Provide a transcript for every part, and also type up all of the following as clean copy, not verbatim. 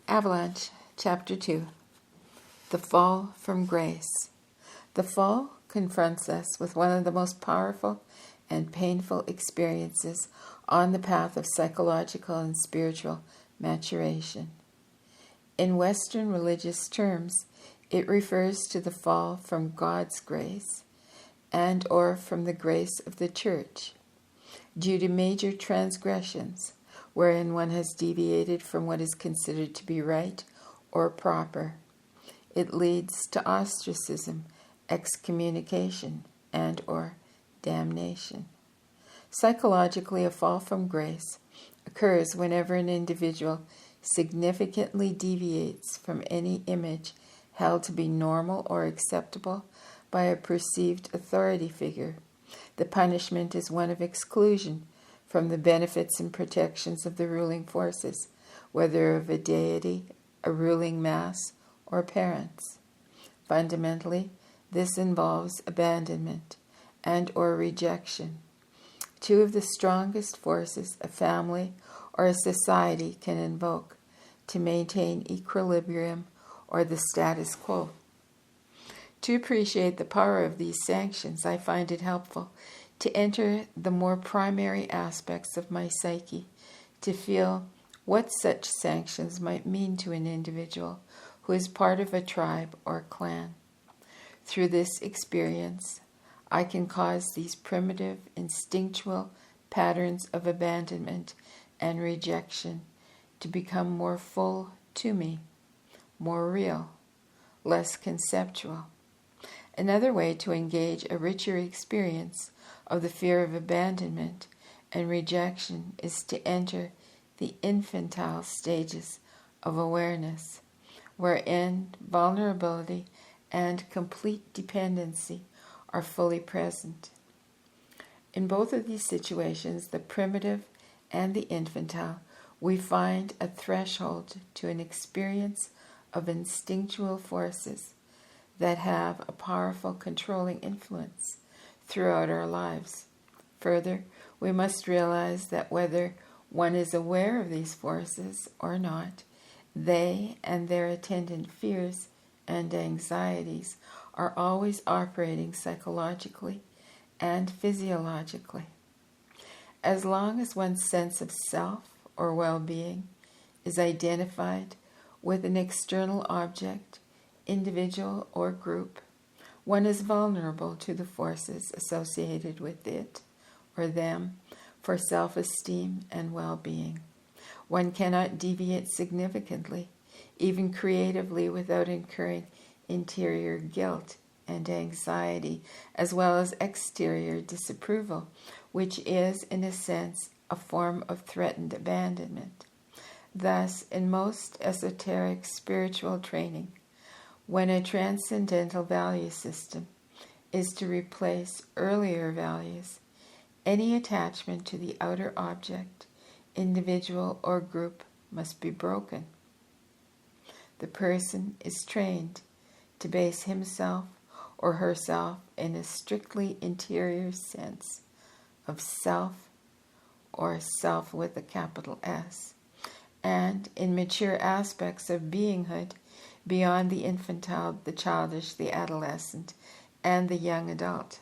Avalanche, Chapter 2. The Fall from Grace. The fall confronts us with one of the most powerful and painful experiences on the path of psychological and spiritual maturation. In Western religious terms, it refers to the fall from God's grace and or from the grace of the Church due to major transgressions wherein one has deviated from what is considered to be right or proper. It leads to ostracism, excommunication, and or damnation. Psychologically, a fall from grace occurs whenever an individual significantly deviates from any image held to be normal or acceptable by a perceived authority figure. The punishment is one of exclusion from the benefits and protections of the ruling forces, whether of a deity, a ruling mass, or parents. Fundamentally, this involves abandonment and or rejection, two of the strongest forces a family or a society can invoke to maintain equilibrium or the status quo. To appreciate the power of these sanctions, I find it helpful to enter the more primary aspects of my psyche, to feel what such sanctions might mean to an individual who is part of a tribe or clan. Through this experience, I can cause these primitive, instinctual patterns of abandonment and rejection to become more full to me, more real, less conceptual. Another way to engage a richer experience of the fear of abandonment and rejection is to enter the infantile stages of awareness, wherein vulnerability and complete dependency are fully present. In both of these situations, the primitive and the infantile, we find a threshold to an experience of instinctual forces that have a powerful controlling influence throughout our lives. Further, we must realize that whether one is aware of these forces or not, they and their attendant fears and anxieties are always operating psychologically and physiologically. As long as one's sense of self or well-being is identified with an external object, individual or group, one is vulnerable to the forces associated with it or them for self-esteem and well-being. One cannot deviate significantly, even creatively, without incurring interior guilt and anxiety, as well as exterior disapproval, which is, in a sense, a form of threatened abandonment. Thus, in most esoteric spiritual training, when a transcendental value system is to replace earlier values, any attachment to the outer object, individual, or group must be broken. The person is trained to base himself or herself in a strictly interior sense of self, or self with a capital S, and in mature aspects of beinghood beyond the infantile, the childish, the adolescent, and the young adult.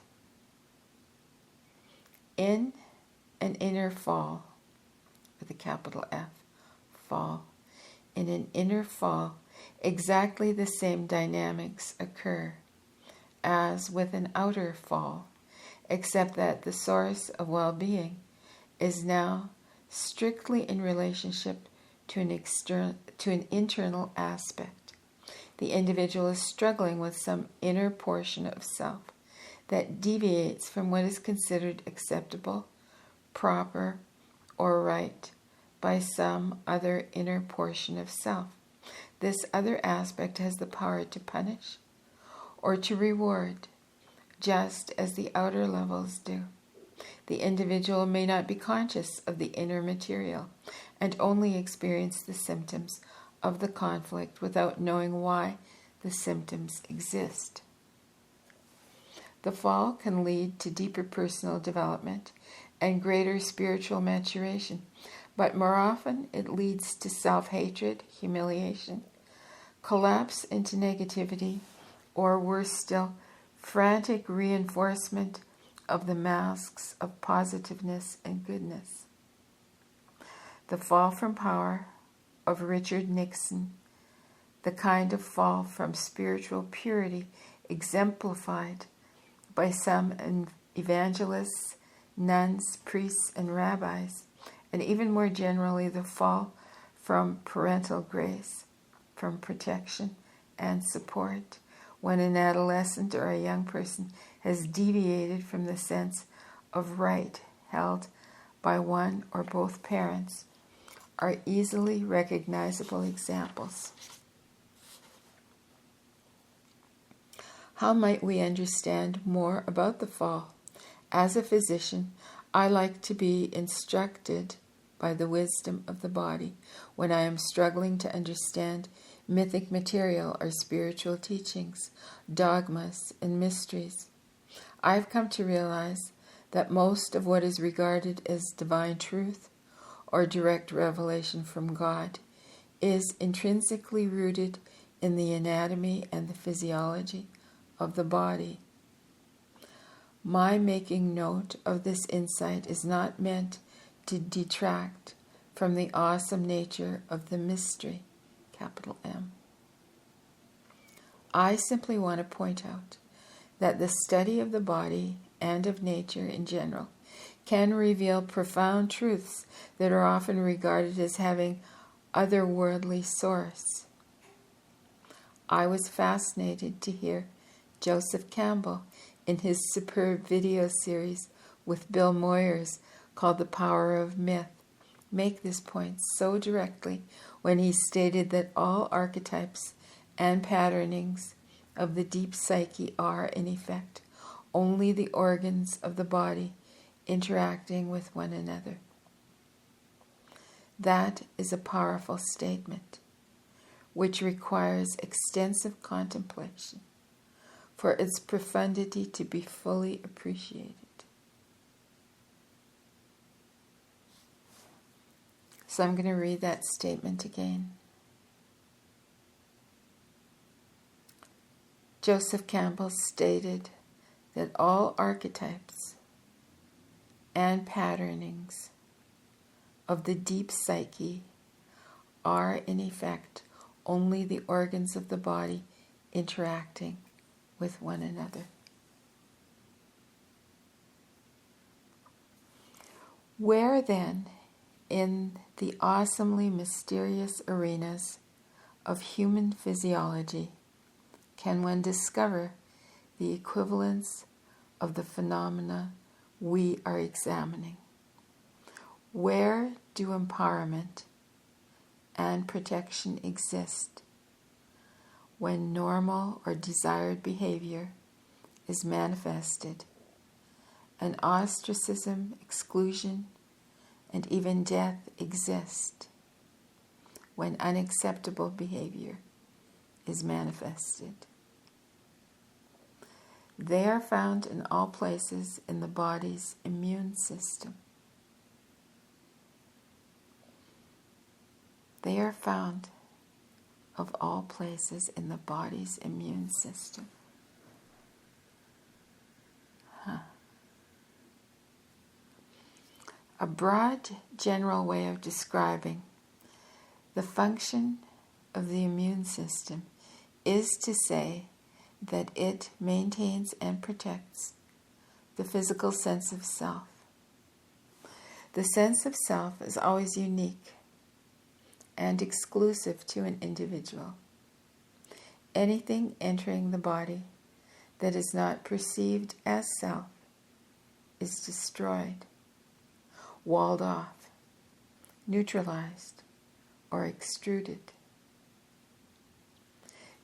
In an inner fall, with a capital F, fall, in an inner fall, exactly the same dynamics occur as with an outer fall, except that the source of well-being is now strictly in relationship to an internal aspect. The individual is struggling with some inner portion of self that deviates from what is considered acceptable, proper, or right by some other inner portion of self. This other aspect has the power to punish or to reward, just as the outer levels do. The individual may not be conscious of the inner material and only experience the symptoms of the conflict without knowing why the symptoms exist. The fall can lead to deeper personal development and greater spiritual maturation but more often it leads to self-hatred, humiliation, collapse into negativity, or worse still, frantic reinforcement of the masks of positiveness and goodness. The fall from power of Richard Nixon, the kind of fall from spiritual purity exemplified by some evangelists, nuns, priests, and rabbis, and even more generally the fall from parental grace, from protection and support, when an adolescent or a young person has deviated from the sense of right held by one or both parents, are easily recognizable examples. How might we understand more about the fall? As a physician, I like to be instructed by the wisdom of the body when I am struggling to understand mythic material or spiritual teachings, dogmas, and mysteries. I've come to realize that most of what is regarded as divine truth or direct revelation from God is intrinsically rooted in the anatomy and the physiology of the body. My making note of this insight is not meant to detract from the awesome nature of the mystery, capital M. I simply want to point out that the study of the body and of nature in general can reveal profound truths that are often regarded as having otherworldly source. I was fascinated to hear Joseph Campbell in his superb video series with Bill Moyers called The Power of Myth make this point so directly when he stated that all archetypes and patternings of the deep psyche are, in effect, only the organs of the body interacting with one another. That is a powerful statement, which requires extensive contemplation for its profundity to be fully appreciated. So I'm going to read that statement again. Joseph Campbell stated that all archetypes and patternings of the deep psyche are, in effect, only the organs of the body interacting with one another. Where then, in the awesomely mysterious arenas of human physiology, can one discover the equivalence of the phenomena we are examining? Where do empowerment and protection exist when normal or desired behavior is manifested, and ostracism, exclusion, and even death exist when unacceptable behavior is manifested? They are found in all places in the body's immune system. They are found of all places in the body's immune system. A broad general way of describing the function of the immune system is to say that it maintains and protects the physical sense of self. The sense of self is always unique and exclusive to an individual. Anything entering the body that is not perceived as self is destroyed, walled off, neutralized, or extruded.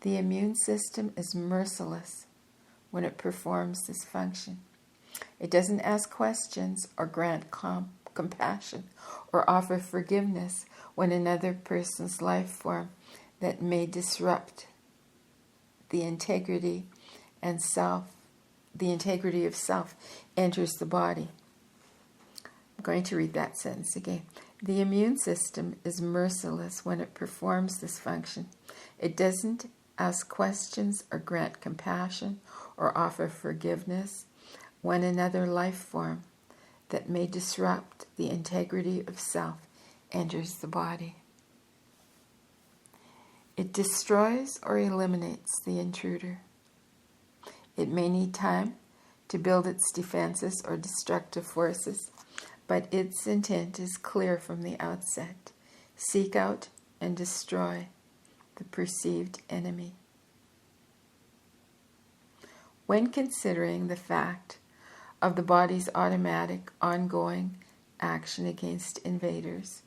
The immune system is merciless when it performs this function. It doesn't ask questions or grant compassion or offer forgiveness when another person's life form that may disrupt the integrity of self enters the body. I'm going to read that sentence again. The immune system is merciless when it performs this function. It doesn't ask questions or grant compassion or offer forgiveness when another life form that may disrupt the integrity of self enters the body. It destroys or eliminates the intruder. It may need time to build its defenses or destructive forces, but its intent is clear from the outset: seek out and destroy the perceived enemy. When considering the fact of the body's automatic, ongoing action against invaders,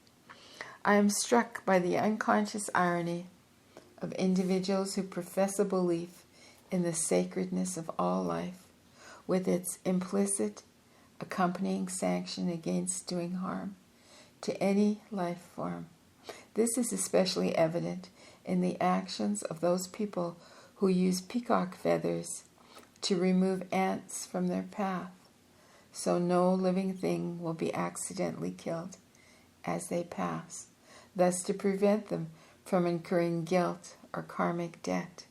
I am struck by the unconscious irony of individuals who profess a belief in the sacredness of all life, with its implicit accompanying sanction against doing harm to any life form. This is especially evident in the actions of those people who use peacock feathers to remove ants from their path, so no living thing will be accidentally killed as they pass, thus to prevent them from incurring guilt or karmic debt.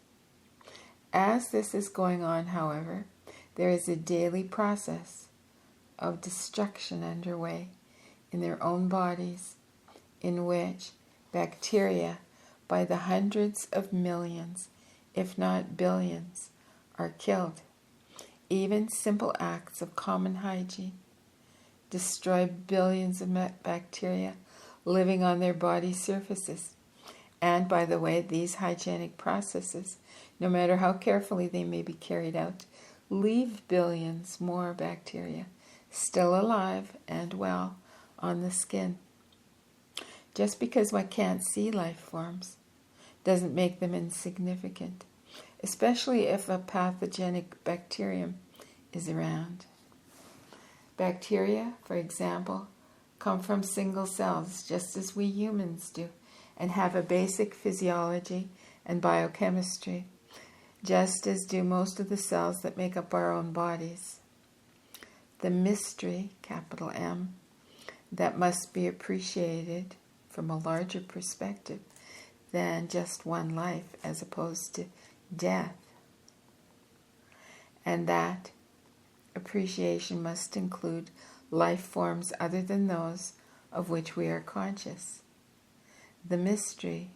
As this is going on, however, there is a daily process of destruction underway in their own bodies, in which bacteria by the hundreds of millions, if not billions, are killed. Even simple acts of common hygiene destroy billions of bacteria living on their body surfaces. And by the way, these hygienic processes, no matter how carefully they may be carried out, leave billions more bacteria still alive and well on the skin. Just because one can't see life forms doesn't make them insignificant, especially if a pathogenic bacterium is around. Bacteria, for example, come from single cells, just as we humans do, and have a basic physiology and biochemistry, just as do most of the cells that make up our own bodies. The mystery, capital M, that must be appreciated from a larger perspective than just one life as opposed to death. And that appreciation must include life forms other than those of which we are conscious. The mystery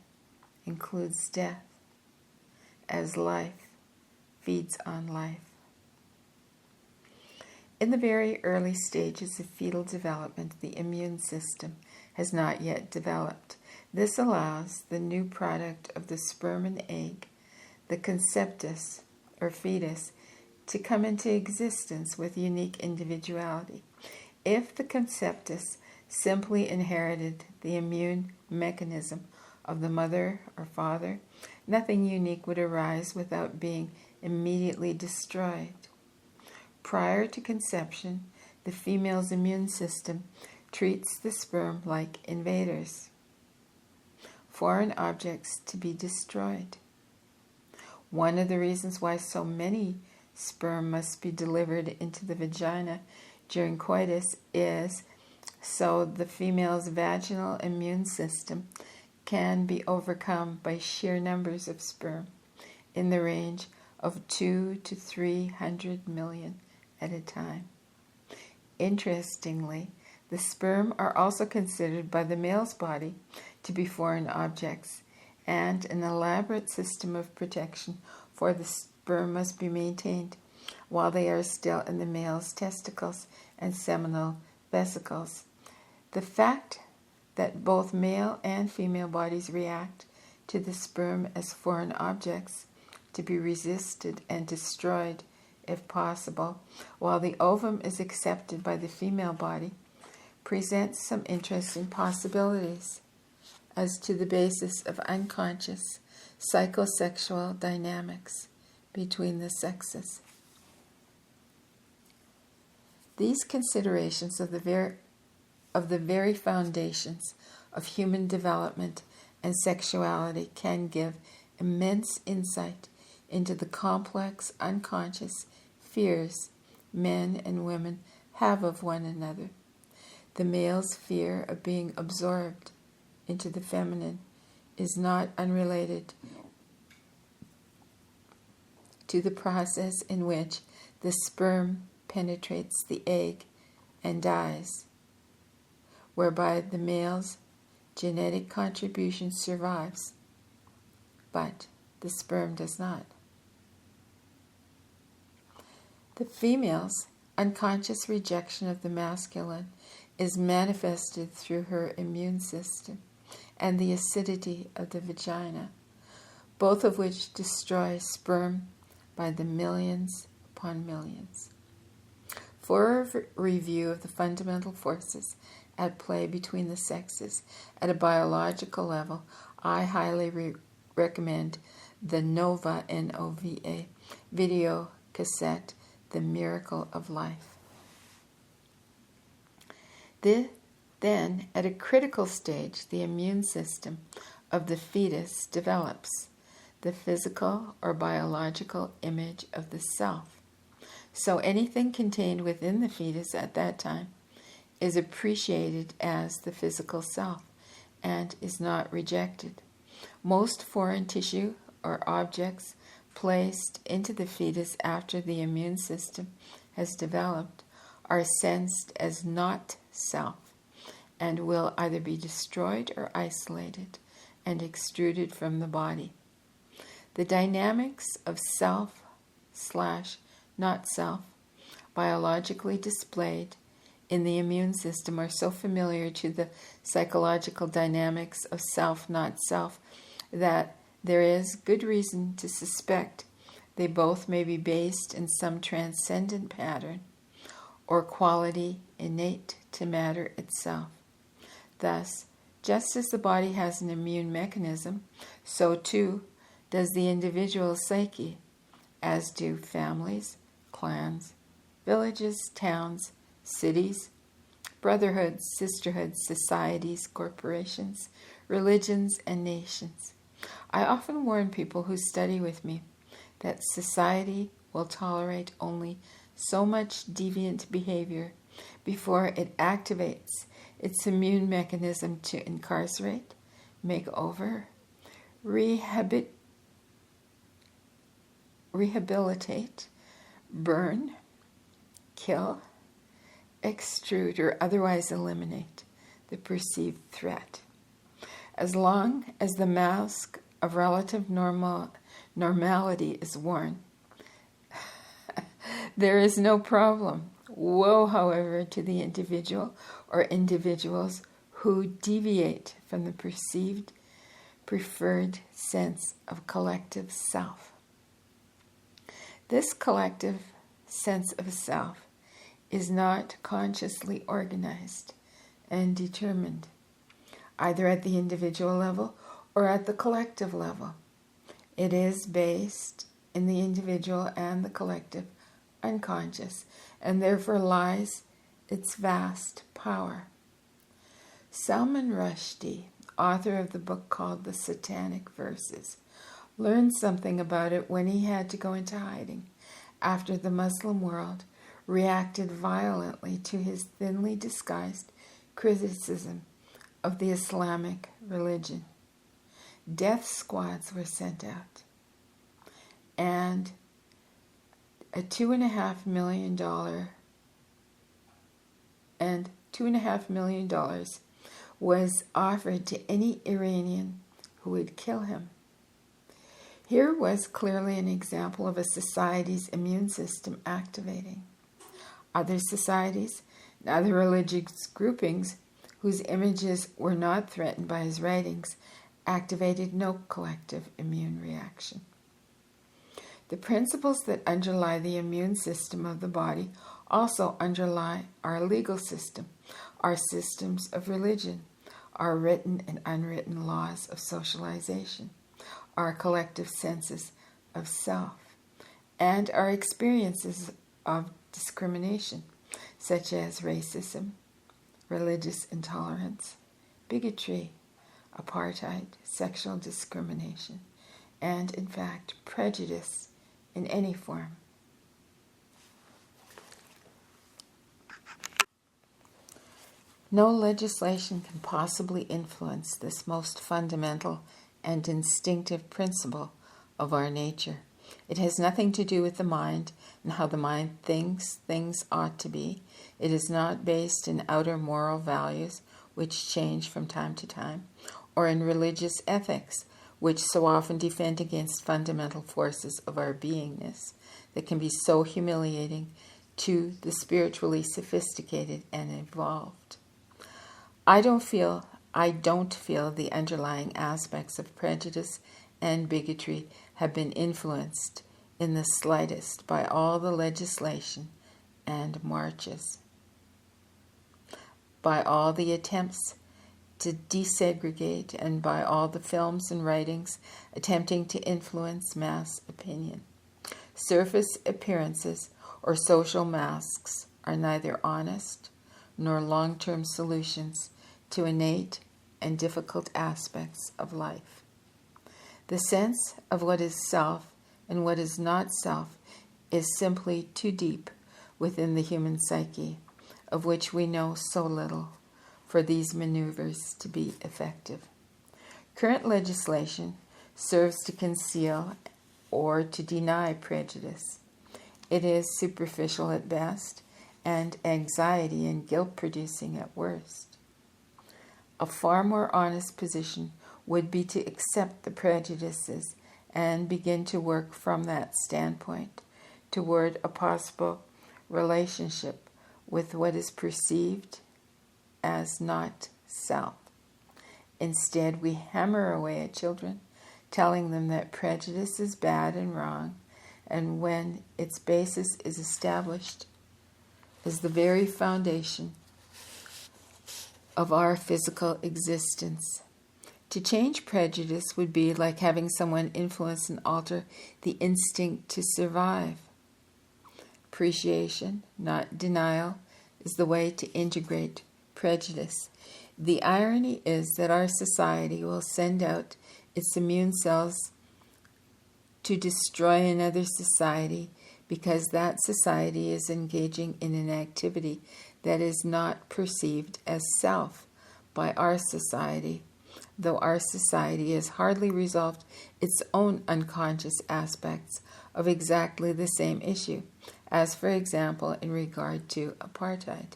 includes death, as life feeds on life. In the very early stages of fetal development, the immune system has not yet developed. This allows the new product of the sperm and egg, the conceptus or fetus, to come into existence with unique individuality. If the conceptus simply inherited the immune mechanism of the mother or father, nothing unique would arise without being immediately destroyed. Prior to conception, the female's immune system treats the sperm like invaders, foreign objects to be destroyed. One of the reasons why so many sperm must be delivered into the vagina during coitus is so the female's vaginal immune system can be overcome by sheer numbers of sperm in the range of 200 to 300 million at a time. Interestingly, the sperm are also considered by the male's body to be foreign objects, and an elaborate system of protection for the sperm must be maintained while they are still in the male's testicles and seminal vesicles. The fact that both male and female bodies react to the sperm as foreign objects to be resisted and destroyed if possible, while the ovum is accepted by the female body, presents some interesting possibilities as to the basis of unconscious psychosexual dynamics between the sexes. These considerations of the very foundations of human development and sexuality can give immense insight into the complex unconscious fears men and women have of one another. The male's fear of being absorbed into the feminine is not unrelated to the process in which the sperm penetrates the egg and dies, whereby the male's genetic contribution survives, but the sperm does not. The female's unconscious rejection of the masculine is manifested through her immune system and the acidity of the vagina, both of which destroy sperm by the millions upon millions. For a review of the fundamental forces at play between the sexes at a biological level, I highly recommend the NOVA, N-O-V-A, video cassette, The Miracle of Life. Then, at a critical stage, the immune system of the fetus develops the physical or biological image of the self. So anything contained within the fetus at that time is appreciated as the physical self and is not rejected. Most foreign tissue or objects placed into the fetus after the immune system has developed are sensed as not self and will either be destroyed or isolated and extruded from the body. The dynamics of self/not self, biologically displayed in the immune system, are so familiar to the psychological dynamics of self/not self that there is good reason to suspect they both may be based in some transcendent pattern or quality innate to matter itself. Thus, just as the body has an immune mechanism, so too does the individual psyche, as do families, clans, villages, towns, cities, brotherhoods, sisterhoods, societies, corporations, religions, and nations. I often warn people who study with me that society will tolerate only so much deviant behavior before it activates its immune mechanism to incarcerate, make over, rehabilitate, burn, kill, extrude, or otherwise eliminate the perceived threat. As long as the mask of relative normality is worn, there is no problem. Woe, however, to the individual or individuals who deviate from the perceived, preferred sense of collective self. This collective sense of self is not consciously organized and determined, either at the individual level or at the collective level. It is based in the individual and the collective unconscious, and therefore lies its vast power. Salman Rushdie, author of the book called The Satanic Verses, learned something about it when he had to go into hiding after the Muslim world reacted violently to his thinly disguised criticism of the Islamic religion. Death squads were sent out, and $2.5 million was offered to any Iranian who would kill him. Here was clearly an example of a society's immune system activating. Other societies and other religious groupings whose images were not threatened by his writings activated no collective immune reaction. The principles that underlie the immune system of the body also underlie our legal system, our systems of religion, our written and unwritten laws of socialization, our collective senses of self, and our experiences of discrimination, such as racism, religious intolerance, bigotry, apartheid, sexual discrimination, and, in fact, prejudice in any form. No legislation can possibly influence this most fundamental and instinctive principle of our nature. It has nothing to do with the mind and how the mind thinks things ought to be. It is not based in outer moral values, which change from time to time, or in religious ethics, which so often defend against fundamental forces of our beingness that can be so humiliating to the spiritually sophisticated and evolved. I don't feel the underlying aspects of prejudice and bigotry have been influenced in the slightest by all the legislation and marches, by all the attempts to desegregate, and by all the films and writings attempting to influence mass opinion. Surface appearances or social masks are neither honest nor long-term solutions to innate and difficult aspects of life. The sense of what is self and what is not self is simply too deep within the human psyche, of which we know so little, for these maneuvers to be effective. Current legislation serves to conceal or to deny prejudice. It is superficial at best and anxiety and guilt-producing at worst. A far more honest position would be to accept the prejudices and begin to work from that standpoint toward a possible relationship with what is perceived as not self. Instead, we hammer away at children, telling them that prejudice is bad and wrong, and when its basis is established as the very foundation of our physical existence. To change prejudice would be like having someone influence and alter the instinct to survive. Appreciation, not denial, is the way to integrate prejudice. The irony is that our society will send out its immune cells to destroy another society because that society is engaging in an activity that is not perceived as self by our society, though our society has hardly resolved its own unconscious aspects of exactly the same issue, as for example in regard to apartheid.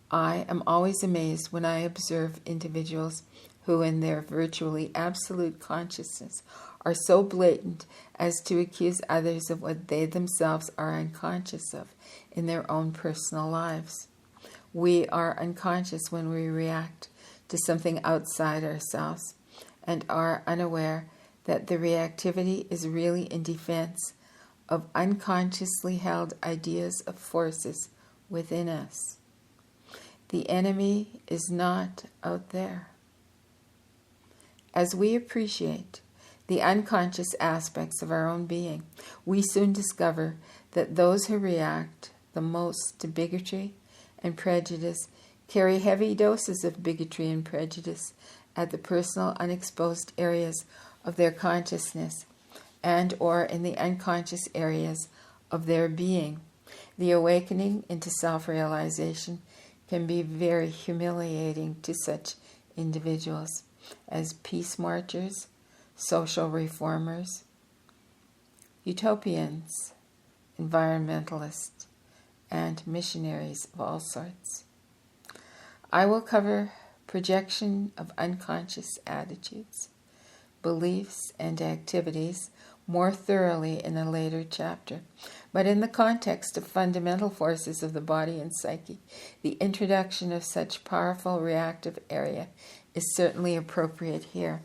I am always amazed when I observe individuals who in their virtually absolute consciousness are so blatant as to accuse others of what they themselves are unconscious of in their own personal lives. We are unconscious when we react to something outside ourselves and are unaware that the reactivity is really in defense of unconsciously held ideas of forces within us. The enemy is not out there. As we appreciate the unconscious aspects of our own being, we soon discover that those who react the most to bigotry and prejudice carry heavy doses of bigotry and prejudice at the personal unexposed areas of their consciousness and or in the unconscious areas of their being. The awakening into self-realization can be very humiliating to such individuals as peace marchers, social reformers, utopians, environmentalists, and missionaries of all sorts. I will cover projection of unconscious attitudes, beliefs, and activities more thoroughly in a later chapter. But in the context of fundamental forces of the body and psyche, the introduction of such powerful reactive area is certainly appropriate here.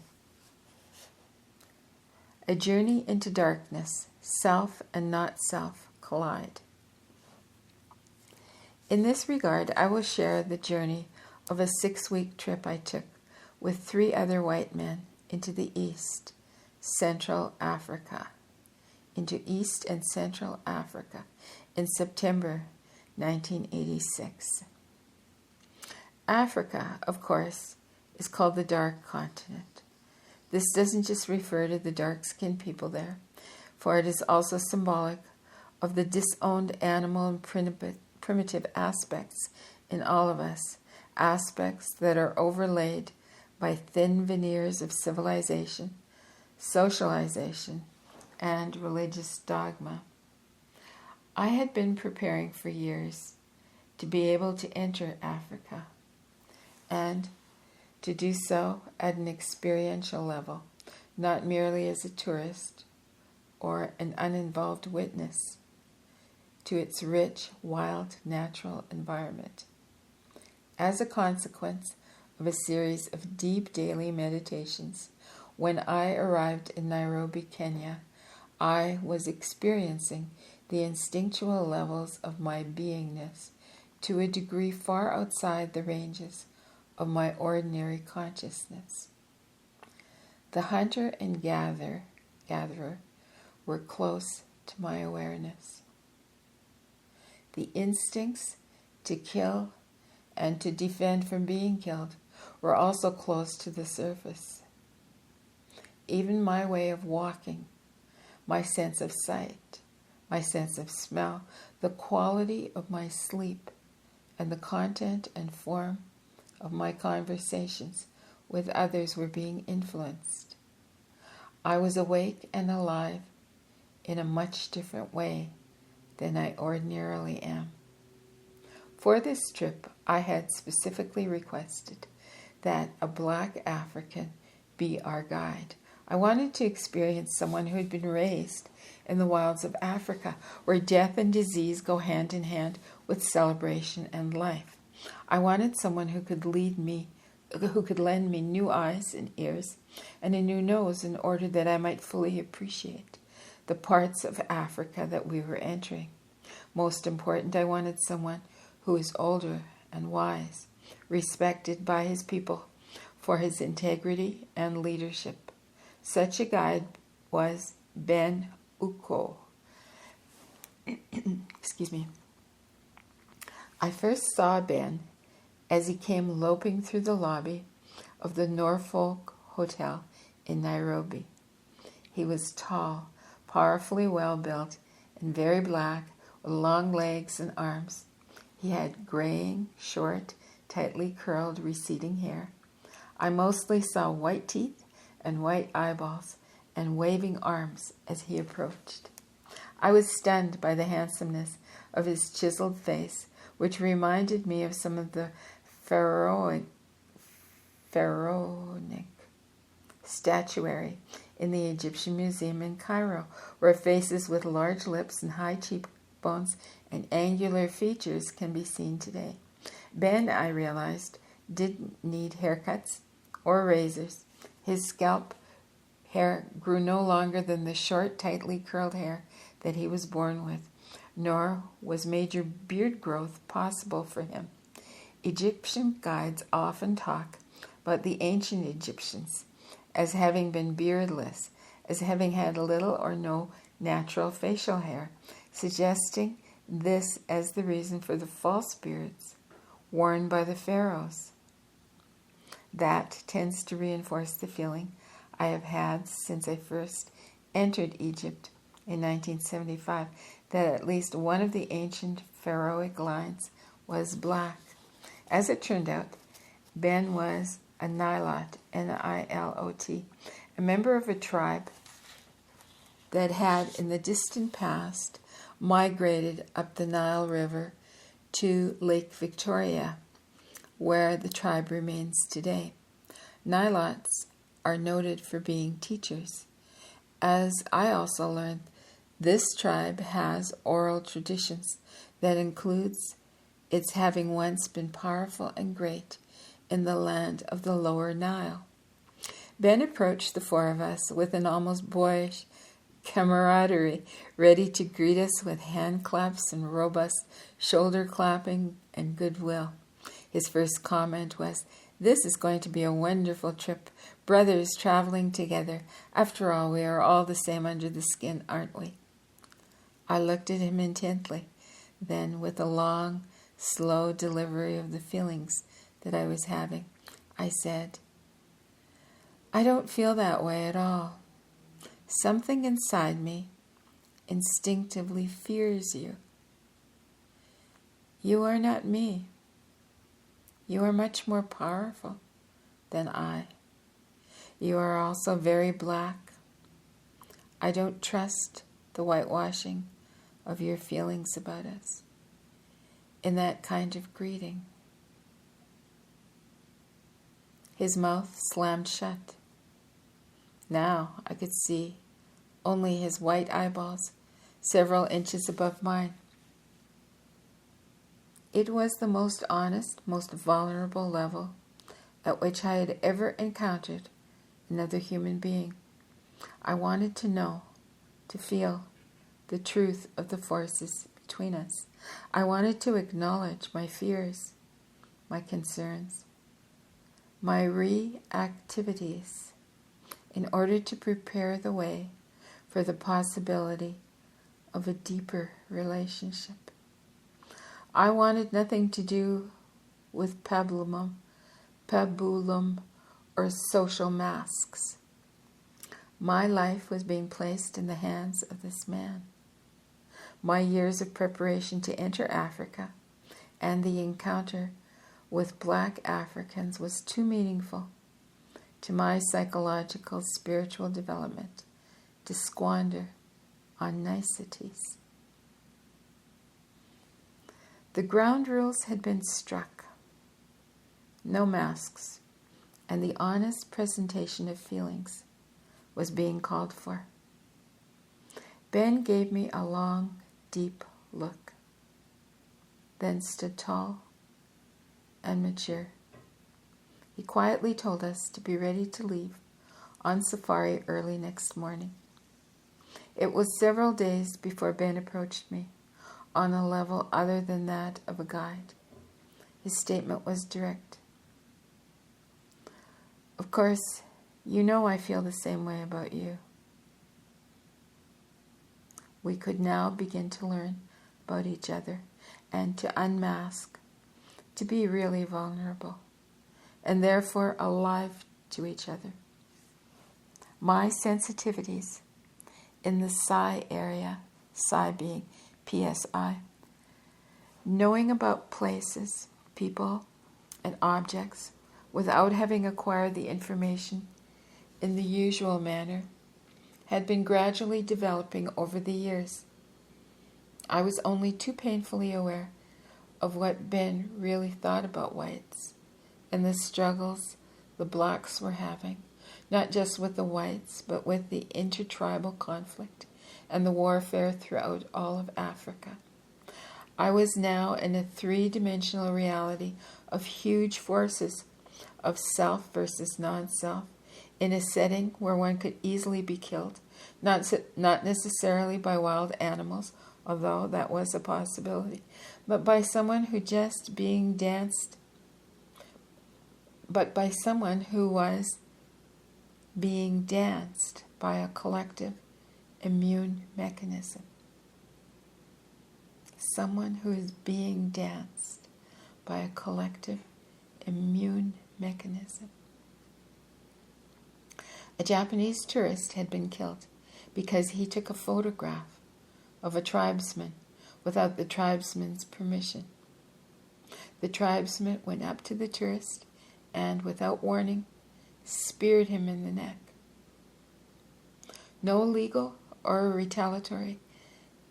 A journey into darkness, self and not self collide. In this regard, I will share the journey of a 6-week trip I took with 3 other white men into the East, Central Africa, into East and Central Africa in September 1986. Africa, of course, is called the Dark Continent. This doesn't just refer to the dark-skinned people there, for it is also symbolic of the disowned animal and primitive aspects in all of us, aspects that are overlaid by thin veneers of civilization, socialization, and religious dogma. I had been preparing for years to be able to enter Africa, and to do so at an experiential level, not merely as a tourist or an uninvolved witness to its rich, wild, natural environment. As a consequence of a series of deep daily meditations, when I arrived in Nairobi, Kenya, I was experiencing the instinctual levels of my beingness to a degree far outside the ranges of my ordinary consciousness. The hunter and gatherer were close to my awareness. The instincts to kill and to defend from being killed were also close to the surface. Even my way of walking, my sense of sight, my sense of smell, the quality of my sleep, and the content and form of my conversations with others were being influenced. I was awake and alive in a much different way than I ordinarily am. For this trip, I had specifically requested that a Black African be our guide. I wanted to experience someone who had been raised in the wilds of Africa, where death and disease go hand in hand with celebration and life. I wanted someone who could lend me new eyes and ears and a new nose in order that I might fully appreciate the parts of Africa that we were entering. Most important, I wanted someone who is older and wise, respected by his people for his integrity and leadership. Such a guide was Ben Uko. Excuse me. I first saw Ben as he came loping through the lobby of the Norfolk Hotel in Nairobi. He was tall, powerfully well-built, and very black, with long legs and arms. He had graying, short, tightly curled, receding hair. I mostly saw white teeth and white eyeballs and waving arms as he approached. I was stunned by the handsomeness of his chiseled face, which reminded me of some of the pharaonic statuary in the Egyptian Museum in Cairo, where faces with large lips and high cheekbones and angular features can be seen today. Ben, I realized, didn't need haircuts or razors. His scalp hair grew no longer than the short, tightly curled hair that he was born with, nor was major beard growth possible for him. Egyptian guides often talk about the ancient Egyptians as having been beardless, as having had little or no natural facial hair, suggesting this as the reason for the false beards worn by the pharaohs. That tends to reinforce the feeling I have had since I first entered Egypt in 1975, that at least one of the ancient pharaohic lines was black. As it turned out, Ben was a Nilot, N-I-L-O-T, a member of a tribe that had in the distant past migrated up the Nile River to Lake Victoria, where the tribe remains today. Nilots are noted for being teachers. As I also learned, this tribe has oral traditions that includes its having once been powerful and great in the land of the Lower Nile. Ben approached the four of us with an almost boyish camaraderie, ready to greet us with hand claps and robust shoulder clapping and goodwill. His first comment was, "This is going to be a wonderful trip. Brothers traveling together. After all, we are all the same under the skin, aren't we?" I looked at him intently, then with a long, slow delivery of the feelings that I was having, I said, "I don't feel that way at all. Something inside me instinctively fears you. You are not me. You are much more powerful than I. You are also very black. I don't trust the whitewashing of your feelings about us in that kind of greeting. His mouth slammed shut. Now I could see only his white eyeballs several inches above mine. It was the most honest, most vulnerable level at which I had ever encountered another human being. I wanted to know, to feel the truth of the forces between us. I wanted to acknowledge my fears, my concerns, my reactivities, in order to prepare the way for the possibility of a deeper relationship. I wanted nothing to do with pabulum, or social masks. My life was being placed in the hands of this man. My years of preparation to enter Africa and the encounter with black Africans was too meaningful to my psychological, spiritual development to squander on niceties. The ground rules had been struck. No masks, and the honest presentation of feelings was being called for. Ben gave me a long, deep look, then stood tall and mature. He quietly told us to be ready to leave on safari early next morning. It was several days before Ben approached me on a level other than that of a guide. His statement was direct. Of course, you know I feel the same way about you. We could now begin to learn about each other and to unmask, to be really vulnerable, and therefore alive to each other. My sensitivities in the psi area, psi being PSI, knowing about places, people, and objects without having acquired the information in the usual manner, had been gradually developing over the years. I was only too painfully aware of what Ben really thought about whites and the struggles the blacks were having, not just with the whites, but with the intertribal conflict and the warfare throughout all of Africa. I was now in a three-dimensional reality of huge forces of self versus non-self, in a setting where one could easily be killed, not necessarily by wild animals, although that was a possibility, but by someone who was being danced by a collective immune mechanism. Someone who is being danced by a collective immune mechanism. A Japanese tourist had been killed because he took a photograph of a tribesman without the tribesman's permission. The tribesman went up to the tourist and, without warning, speared him in the neck. No legal or retaliatory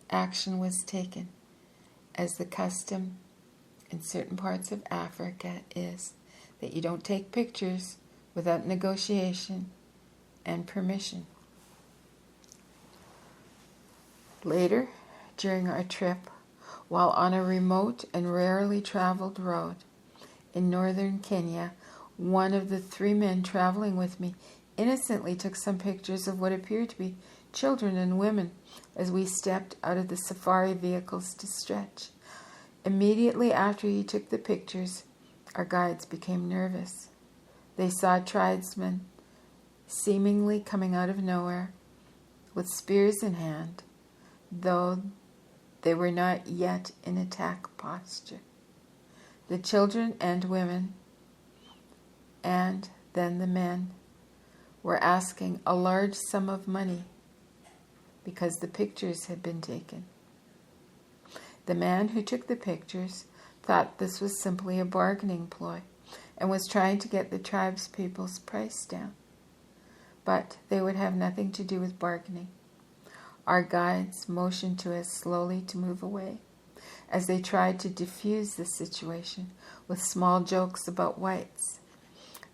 action was taken, as the custom in certain parts of Africa is that you don't take pictures without negotiation and permission. Later, during our trip, while on a remote and rarely traveled road in northern Kenya, one of the three men traveling with me innocently took some pictures of what appeared to be children and women as we stepped out of the safari vehicles to stretch. Immediately after he took the pictures, our guides became nervous. They saw tribesmen seemingly coming out of nowhere with spears in hand, though they were not yet in attack posture. The children and women, and then the men, were asking a large sum of money because the pictures had been taken. The man who took the pictures thought this was simply a bargaining ploy and was trying to get the tribe's people's price down. But they would have nothing to do with bargaining. Our guides motioned to us slowly to move away as they tried to diffuse the situation with small jokes about whites.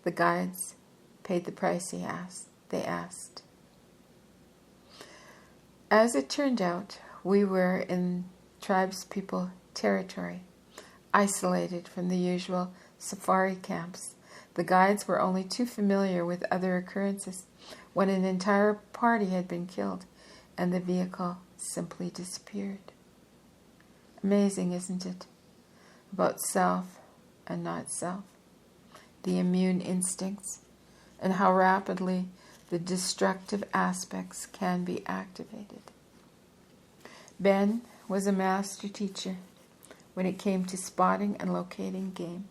The guides paid the price they asked. As it turned out, we were in tribespeople territory, isolated from the usual safari camps. The guides were only too familiar with other occurrences when an entire party had been killed and the vehicle simply disappeared. Amazing, isn't it? About self and not self, the immune instincts, and how rapidly the destructive aspects can be activated. Ben was a master teacher when it came to spotting and locating game.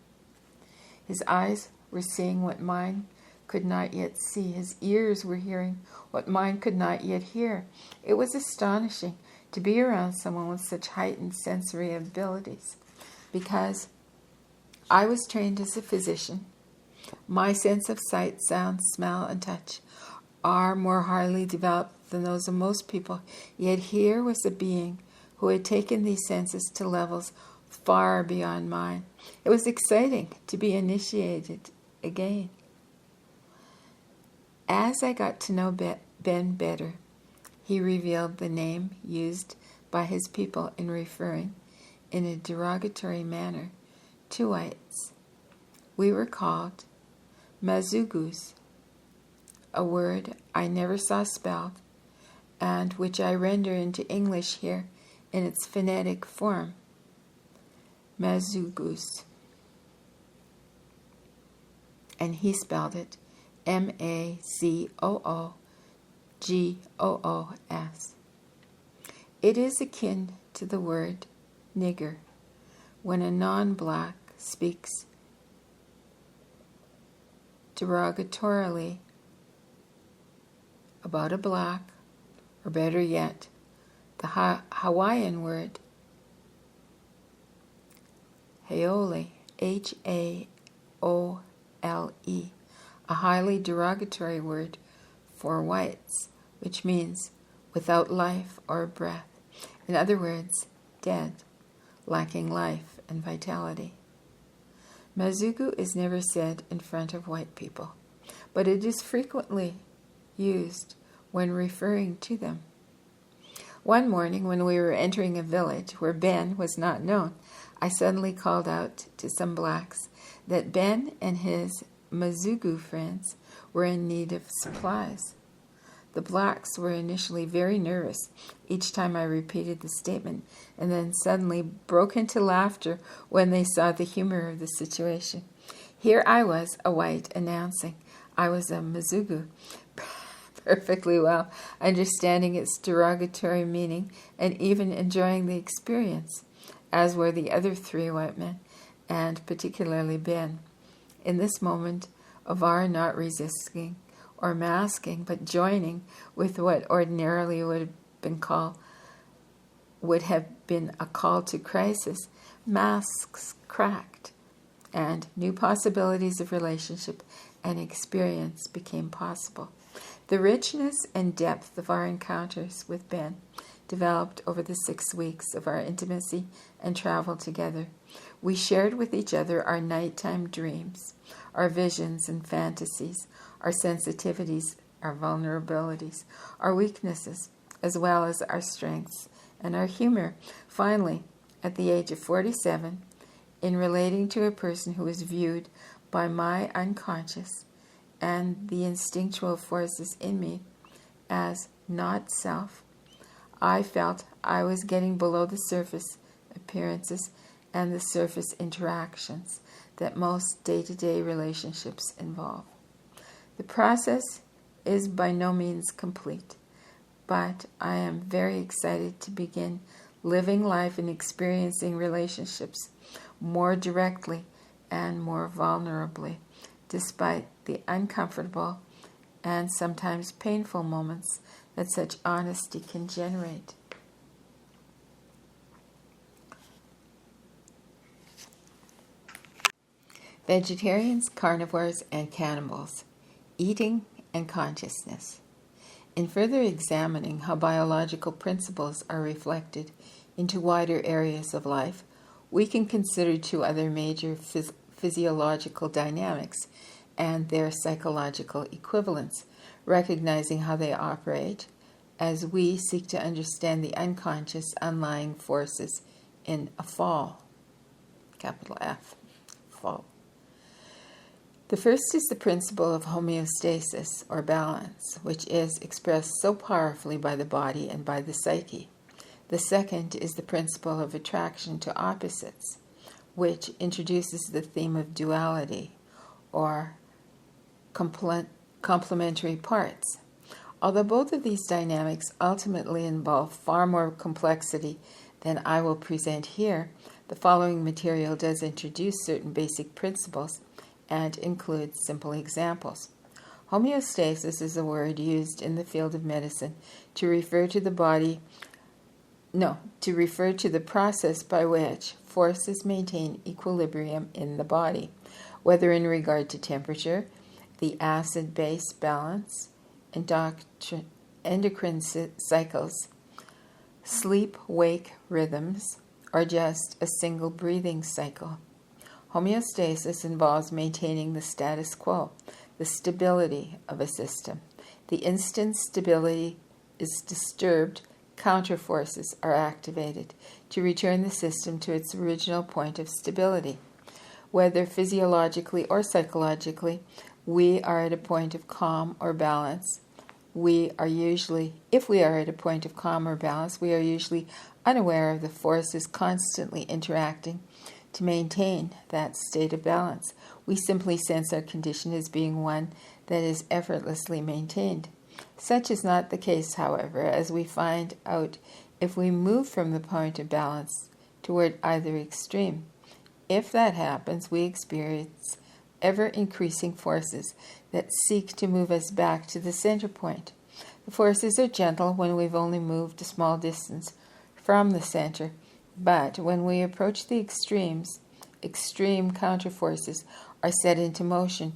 His eyes were seeing what mine could not yet see. His ears were hearing what mine could not yet hear. It was astonishing to be around someone with such heightened sensory abilities, because I was trained as a physician. My sense of sight, sound, smell, and touch are more highly developed than those of most people. Yet here was a being who had taken these senses to levels far beyond mine. It was exciting to be initiated again. As I got to know Ben better, he revealed the name used by his people in referring, in a derogatory manner, to whites. We were called Mazugus, a word I never saw spelled, and which I render into English here in its phonetic form, Mazugus. And he spelled it Mazoogous. It is akin to the word nigger when a non-black speaks derogatorily about a black, or better yet, the Hawaiian word Haole, Haole, a highly derogatory word for whites, which means without life or breath. In other words, dead, lacking life and vitality. Mazugu is never said in front of white people, but it is frequently used when referring to them. One morning when we were entering a village where Ben was not known, I suddenly called out to some blacks that Ben and his Mazugu friends were in need of supplies. The blacks were initially very nervous each time I repeated the statement, and then suddenly broke into laughter when they saw the humor of the situation. Here I was, a white, announcing I was a Mazugu, perfectly well understanding its derogatory meaning and even enjoying the experience, as were the other three white men, and particularly Ben. In this moment of our not resisting or masking, but joining with what ordinarily would have been a call to crisis, masks cracked, and new possibilities of relationship and experience became possible. The richness and depth of our encounters with Ben developed over the 6 weeks of our intimacy and travel together. We shared with each other our nighttime dreams, our visions and fantasies, our sensitivities, our vulnerabilities, our weaknesses, as well as our strengths and our humor. Finally, at the age of 47, in relating to a person who was viewed by my unconscious and the instinctual forces in me as not self, I felt I was getting below the surface appearances and the surface interactions that most day-to-day relationships involve. The process is by no means complete, but I am very excited to begin living life and experiencing relationships more directly and more vulnerably, despite the uncomfortable and sometimes painful moments that such honesty can generate. Vegetarians, carnivores, and cannibals, eating and consciousness. In further examining how biological principles are reflected into wider areas of life, we can consider two other major physiological dynamics and their psychological equivalents, recognizing how they operate as we seek to understand the unconscious underlying forces in a fall, capital F, fall. The first is the principle of homeostasis, or balance, which is expressed so powerfully by the body and by the psyche. The second is the principle of attraction to opposites, which introduces the theme of duality, or complementary parts. Although both of these dynamics ultimately involve far more complexity than I will present here, the following material does introduce certain basic principles and includes simple examples. Homeostasis is a word used in the field of medicine to refer to the process by which forces maintain equilibrium in the body, whether in regard to temperature, the acid-base balance, endocrine cycles, sleep-wake rhythms, or just a single breathing cycle. Homeostasis involves maintaining the status quo, the stability of a system. The instant stability is disturbed, counterforces are activated to return the system to its original point of stability. Whether physiologically or psychologically, we are at a point of calm or balance. If we are at a point of calm or balance, we are usually unaware of the forces constantly interacting to maintain that state of balance. We simply sense our condition as being one that is effortlessly maintained. Such is not the case, however, as we find out if we move from the point of balance toward either extreme. If that happens, we experience ever-increasing forces that seek to move us back to the center point. The forces are gentle when we've only moved a small distance from the center, but when we approach the extremes, extreme counterforces are set into motion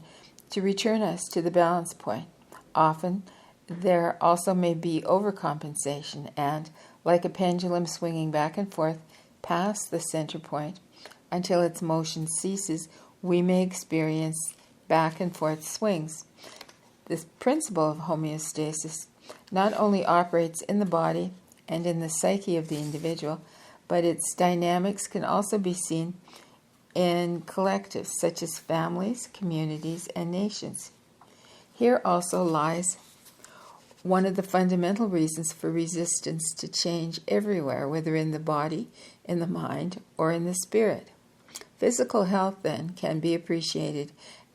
to return us to the balance point. Often, there also may be overcompensation, and, like a pendulum swinging back and forth past the center point, until its motion ceases, we may experience back and forth swings. This principle of homeostasis not only operates in the body and in the psyche of the individual, but its dynamics can also be seen in collectives such as families, communities, and nations. Here also lies one of the fundamental reasons for resistance to change everywhere, whether in the body, in the mind, or in the spirit. Physical health, then, can be appreciated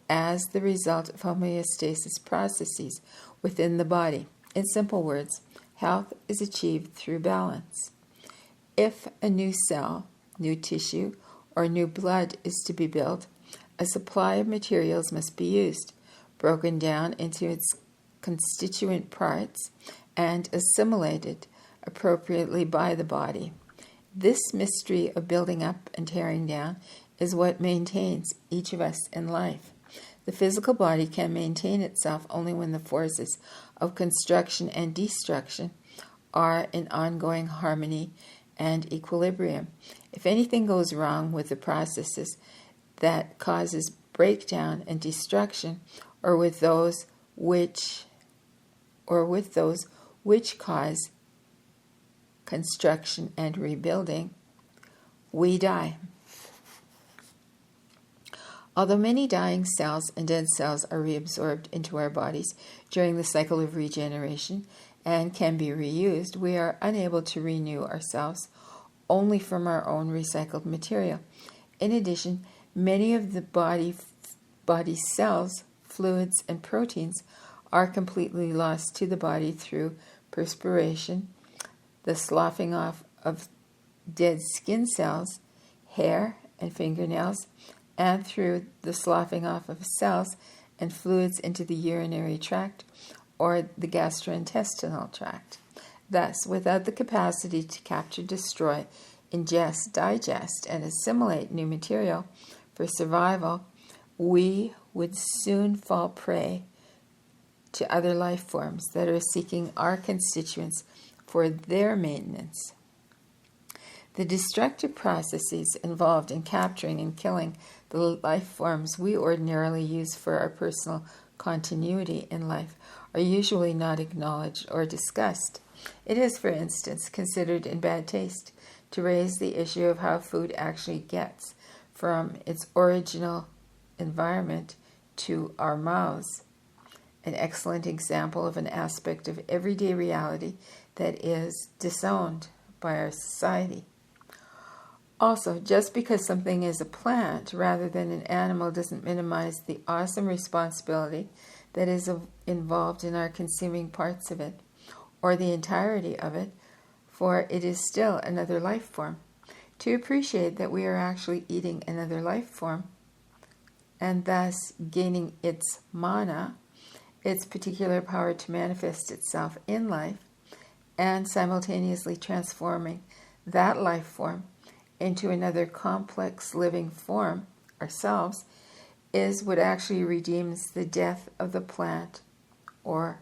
as the result of homeostasis processes within the body. In simple words, health is achieved through balance. If a new cell, new tissue, or new blood is to be built, a supply of materials must be used, broken down into its constituent parts, and assimilated appropriately by the body. This mystery of building up and tearing down is what maintains each of us in life. The physical body can maintain itself only when the forces of construction and destruction are in ongoing harmony and equilibrium. If anything goes wrong with the processes that causes breakdown and destruction, or with those which cause construction and rebuilding, we die. Although many dying cells and dead cells are reabsorbed into our bodies during the cycle of regeneration and can be reused, we are unable to renew ourselves only from our own recycled material. In addition, many of the body's cells, fluids, and proteins are completely lost to the body through perspiration, the sloughing off of dead skin cells, hair, and fingernails, and through the sloughing off of cells and fluids into the urinary tract or the gastrointestinal tract. Thus, without the capacity to capture, destroy, ingest, digest, and assimilate new material for survival, we would soon fall prey to other life forms that are seeking our constituents for their maintenance. The destructive processes involved in capturing and killing the life forms we ordinarily use for our personal continuity in life are usually not acknowledged or discussed. It is, for instance, considered in bad taste to raise the issue of how food actually gets from its original environment to our mouths, an excellent example of an aspect of everyday reality that is disowned by our society. Also, just because something is a plant rather than an animal doesn't minimize the awesome responsibility that is involved in our consuming parts of it, or the entirety of it, for it is still another life form. To appreciate that we are actually eating another life form, and thus gaining its mana, its particular power to manifest itself in life, and simultaneously transforming that life form into another complex living form, ourselves, is what actually redeems the death of the plant or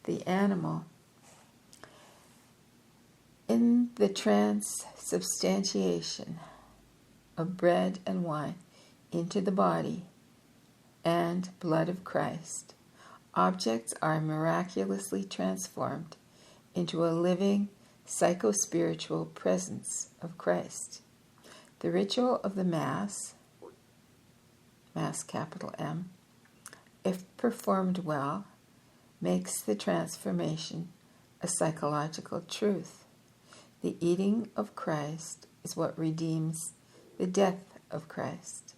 the animal. In the transubstantiation of bread and wine into the body and blood of Christ, objects are miraculously transformed into a living psycho-spiritual presence of Christ. The ritual of the Mass, Mass capital M, if performed well, makes the transformation a psychological truth. The eating of Christ is what redeems the death of Christ.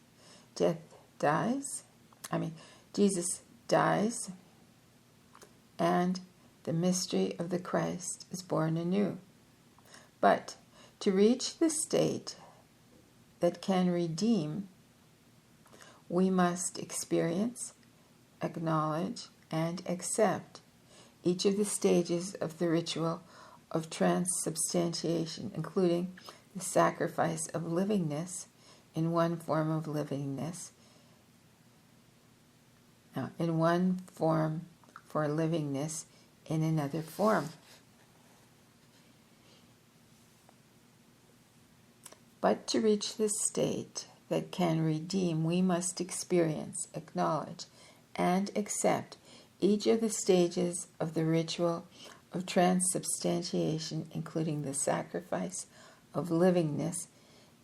Jesus dies, and the mystery of the Christ is born anew. But to reach the state that can redeem, we must experience, acknowledge, and accept each of the stages of the ritual of transubstantiation, including the sacrifice of livingness in one form of livingness, in one form for livingness in another form. But to reach this state that can redeem, we must experience, acknowledge, and accept each of the stages of the ritual of transubstantiation, including the sacrifice of livingness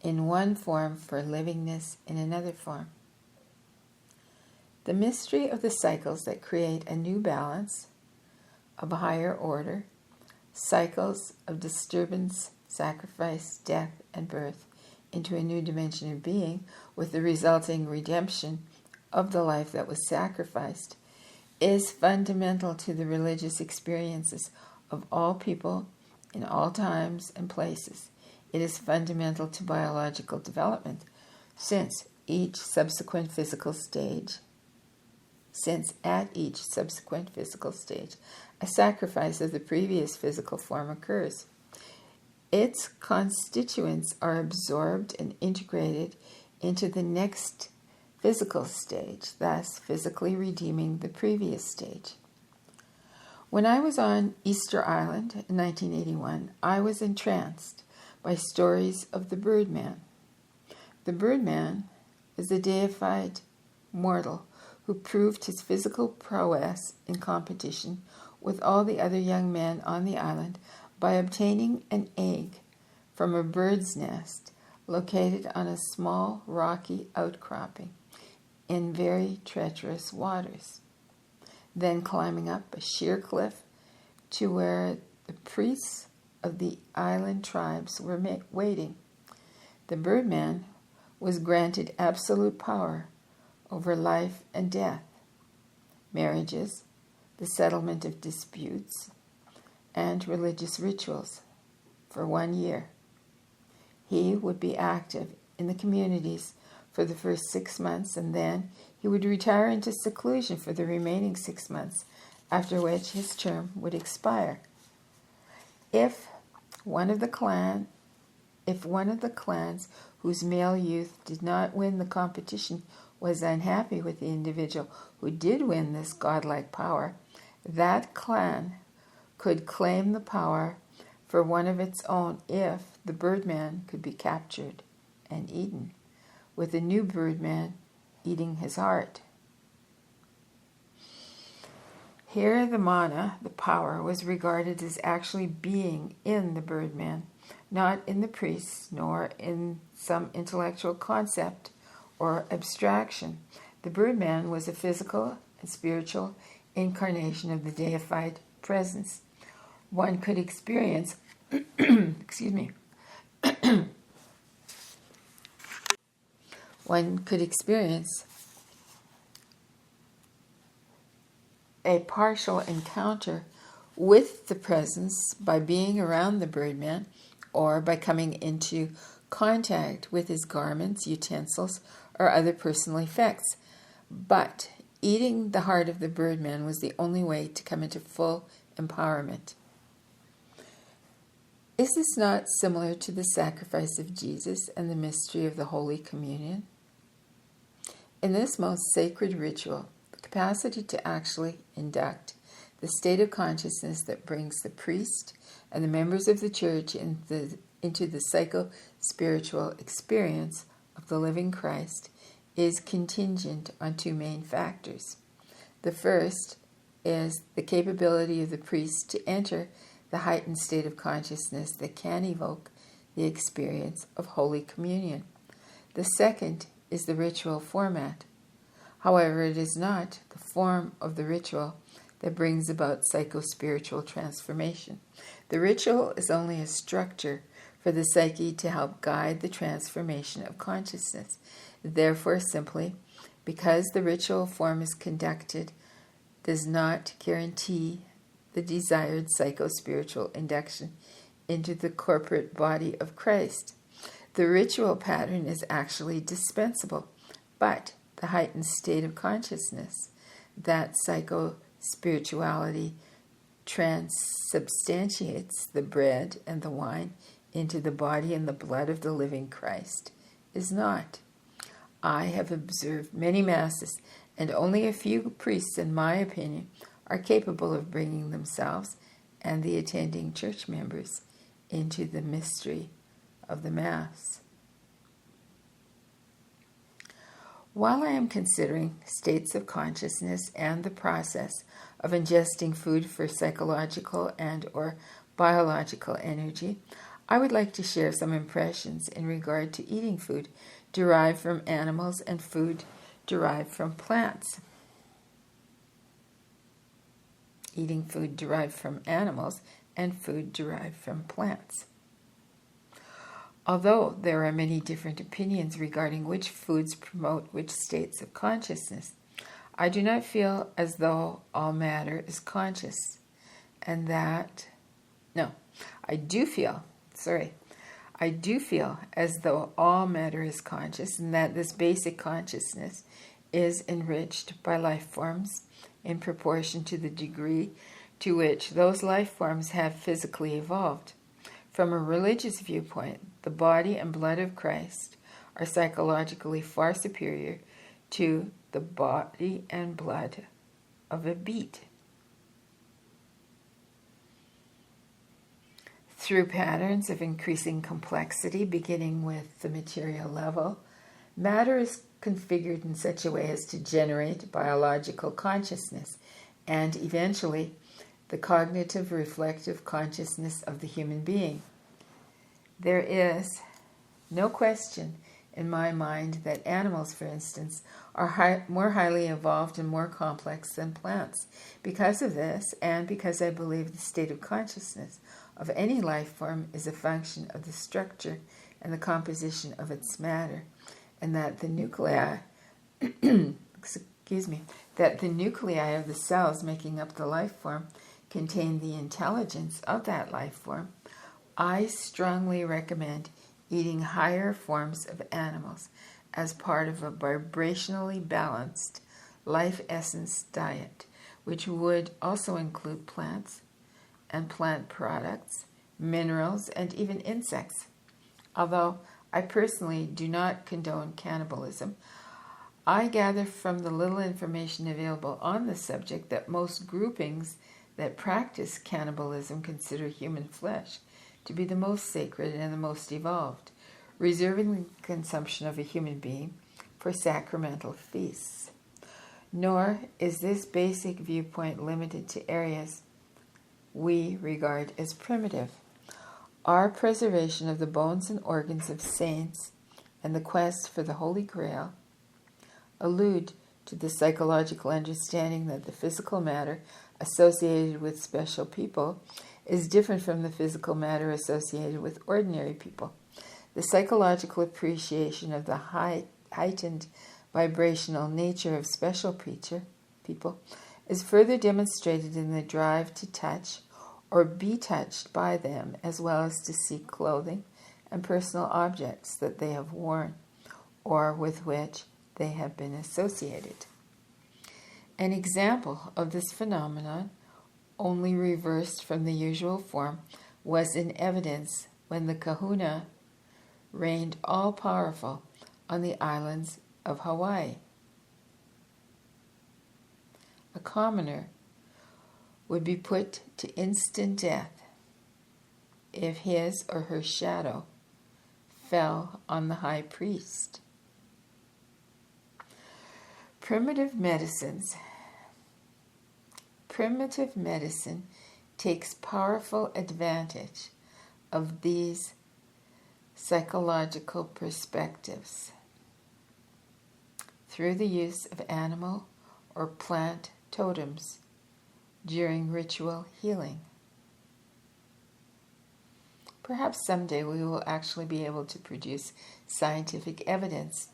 in one form for livingness in another form. The mystery of the cycles that create a new balance of a higher order, cycles of disturbance, sacrifice, death, and birth into a new dimension of being, with the resulting redemption of the life that was sacrificed, is fundamental to the religious experiences of all people in all times and places. It is fundamental to biological development, since at each subsequent physical stage, a sacrifice of the previous physical form occurs. Its constituents are absorbed and integrated into the next physical stage, thus physically redeeming the previous stage. When I was on Easter Island in 1981, I was entranced by stories of the Birdman. The Birdman is a deified mortal who proved his physical prowess in competition with all the other young men on the island by obtaining an egg from a bird's nest located on a small rocky outcropping in very treacherous waters, then climbing up a sheer cliff to where the priests of the island tribes were waiting. The Birdman was granted absolute power over life and death, marriages, the settlement of disputes, and religious rituals for 1 year. He would be active in the communities for the first 6 months, and then he would retire into seclusion for the remaining 6 months, after which his term would expire. If one of the clans whose male youth did not win the competition was unhappy with the individual who did win this godlike power, that clan could claim the power for one of its own if the Birdman could be captured and eaten, with the new Birdman eating his heart. Here the mana, the power, was regarded as actually being in the Birdman, not in the priest, nor in some intellectual concept or abstraction. The Birdman was a physical and spiritual incarnation of the deified presence. One could experience one could experience a partial encounter with the presence by being around the Birdman or by coming into contact with his garments, utensils, or other personal effects. But eating the heart of the Birdman was the only way to come into full empowerment. Is this not similar to the sacrifice of Jesus and the mystery of the Holy Communion? In this most sacred ritual, the capacity to actually induct the state of consciousness that brings the priest and the members of the church into the psycho-spiritual experience of the living Christ is contingent on two main factors. The first is the capability of the priest to enter the heightened state of consciousness that can evoke the experience of Holy Communion. The second is the ritual format. However, it is not the form of the ritual that brings about psycho-spiritual transformation. The ritual is only a structure for the psyche to help guide the transformation of consciousness. Therefore, simply because the ritual form is conducted does not guarantee the desired psycho-spiritual induction into the corporate body of Christ. The ritual pattern is actually dispensable, but the heightened state of consciousness that psycho-spirituality transubstantiates the bread and the wine into the body and the blood of the living Christ is not. I have observed many masses, and only a few priests, in my opinion, are capable of bringing themselves and the attending church members into the mystery of the Mass. While I am considering states of consciousness and the process of ingesting food for psychological and or biological energy, I would like to share some impressions in regard to eating food derived from animals and food derived from plants. Eating food derived from animals and food derived from plants. Although there are many different opinions regarding which foods promote which states of consciousness, I do not feel as though all matter is conscious, and that, I do feel as though all matter is conscious, and that this basic consciousness is enriched by life forms in proportion to the degree to which those life forms have physically evolved. From a religious viewpoint, the body and blood of Christ are psychologically far superior to the body and blood of a beet. Through patterns of increasing complexity, beginning with the material level, matter is configured in such a way as to generate biological consciousness and eventually the cognitive reflective consciousness of the human being. There is no question in my mind that animals, for instance, are more highly evolved and more complex than plants. Because of this, and because I believe the state of consciousness of any life form is a function of the structure and the composition of its matter, and that the nuclei that the nuclei of the cells making up the life form contain the intelligence of that life form, I strongly recommend eating higher forms of animals as part of a vibrationally balanced life essence diet, which would also include plants and plant products, minerals, and even insects. Although I personally do not condone cannibalism, I gather from the little information available on the subject that most groupings that practice cannibalism consider human flesh to be the most sacred and the most evolved, reserving the consumption of a human being for sacramental feasts. Nor is this basic viewpoint limited to areas we regard as primitive. Our preservation of the bones and organs of saints and the quest for the Holy Grail allude to the psychological understanding that the physical matter associated with special people is different from the physical matter associated with ordinary people. The psychological appreciation of the heightened vibrational nature of special people is further demonstrated in the drive to touch or be touched by them, as well as to seek clothing and personal objects that they have worn or with which they have been associated. An example of this phenomenon, only reversed from the usual form, was in evidence when the kahuna reigned all-powerful on the islands of Hawaii. A commoner would be put to instant death if his or her shadow fell on the high priest. Primitive medicine takes powerful advantage of these psychological perspectives through the use of animal or plant totems during ritual healing. Perhaps someday we will actually be able to produce scientific evidence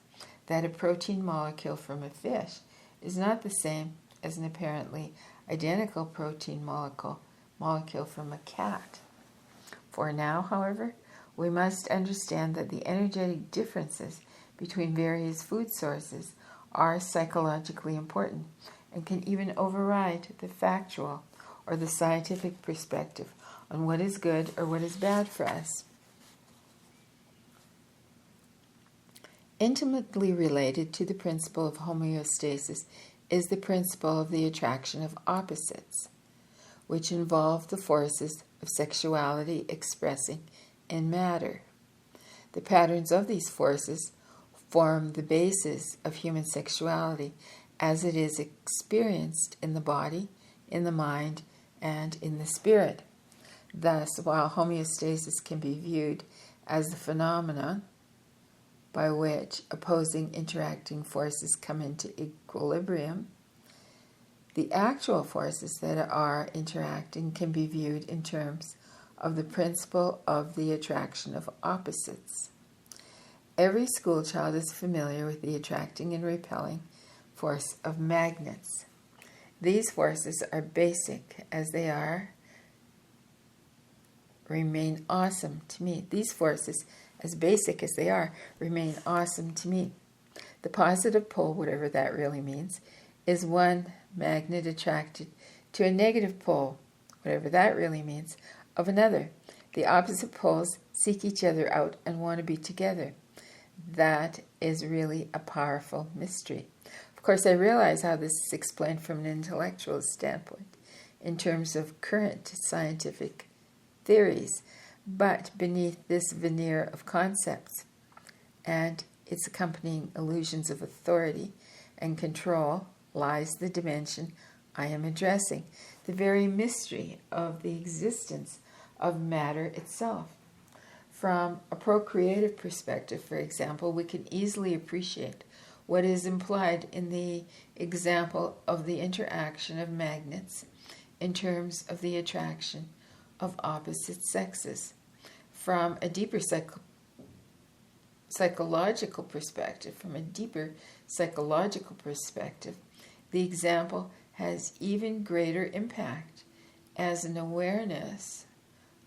that a protein molecule from a fish is not the same as an apparently identical protein molecule from a cat. For now, however, we must understand that the energetic differences between various food sources are psychologically important and can even override the factual or the scientific perspective on what is good or what is bad for us. Intimately related to the principle of homeostasis is the principle of the attraction of opposites, which involve the forces of sexuality expressing in matter. The patterns of these forces form the basis of human sexuality as it is experienced in the body, in the mind, and in the spirit. Thus, while homeostasis can be viewed as the phenomenon by which opposing interacting forces come into equilibrium, the actual forces that are interacting can be viewed in terms of the principle of the attraction of opposites. Every schoolchild is familiar with the attracting and repelling force of magnets. These forces are basic as they are, remain awesome to me. These forces, as basic as they are, remain awesome to me. The positive pole, whatever that really means, is one magnet attracted to a negative pole, whatever that really means, of another. The opposite poles seek each other out and want to be together. That is really a powerful mystery. Of course, I realize how this is explained from an intellectual standpoint in terms of current scientific theories, but beneath this veneer of concepts and its accompanying illusions of authority and control lies the dimension I am addressing, the very mystery of the existence of matter itself. From a procreative perspective, for example, we can easily appreciate what is implied in the example of the interaction of magnets in terms of the attraction of opposite sexes. From a deeper psychological perspective, the example has even greater impact as an awareness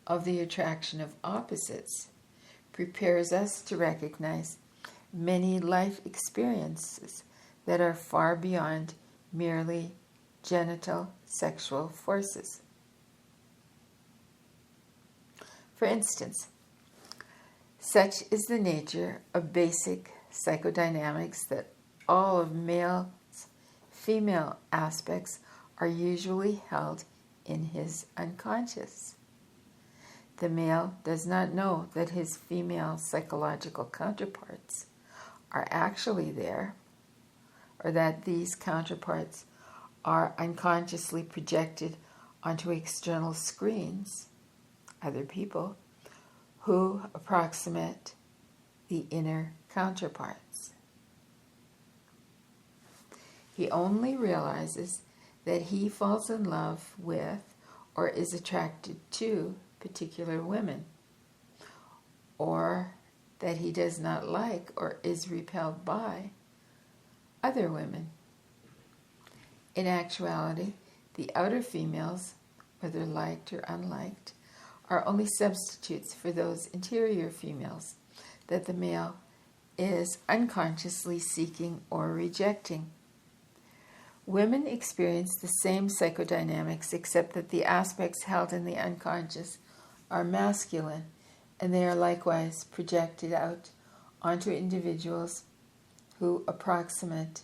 of the attraction of opposites prepares us to recognize many life experiences that are far beyond merely genital sexual forces. For instance, such is the nature of basic psychodynamics that all of male's female aspects are usually held in his unconscious. The male does not know that his female psychological counterparts are actually there, or that these counterparts are unconsciously projected onto external screens, other people, who approximate the inner counterparts. He only realizes that he falls in love with or is attracted to particular women, or that he does not like or is repelled by other women. In actuality, the outer females, whether liked or unliked, are only substitutes for those interior females that the male is unconsciously seeking or rejecting. Women experience the same psychodynamics, except that the aspects held in the unconscious are masculine, and they are likewise projected out onto individuals who approximate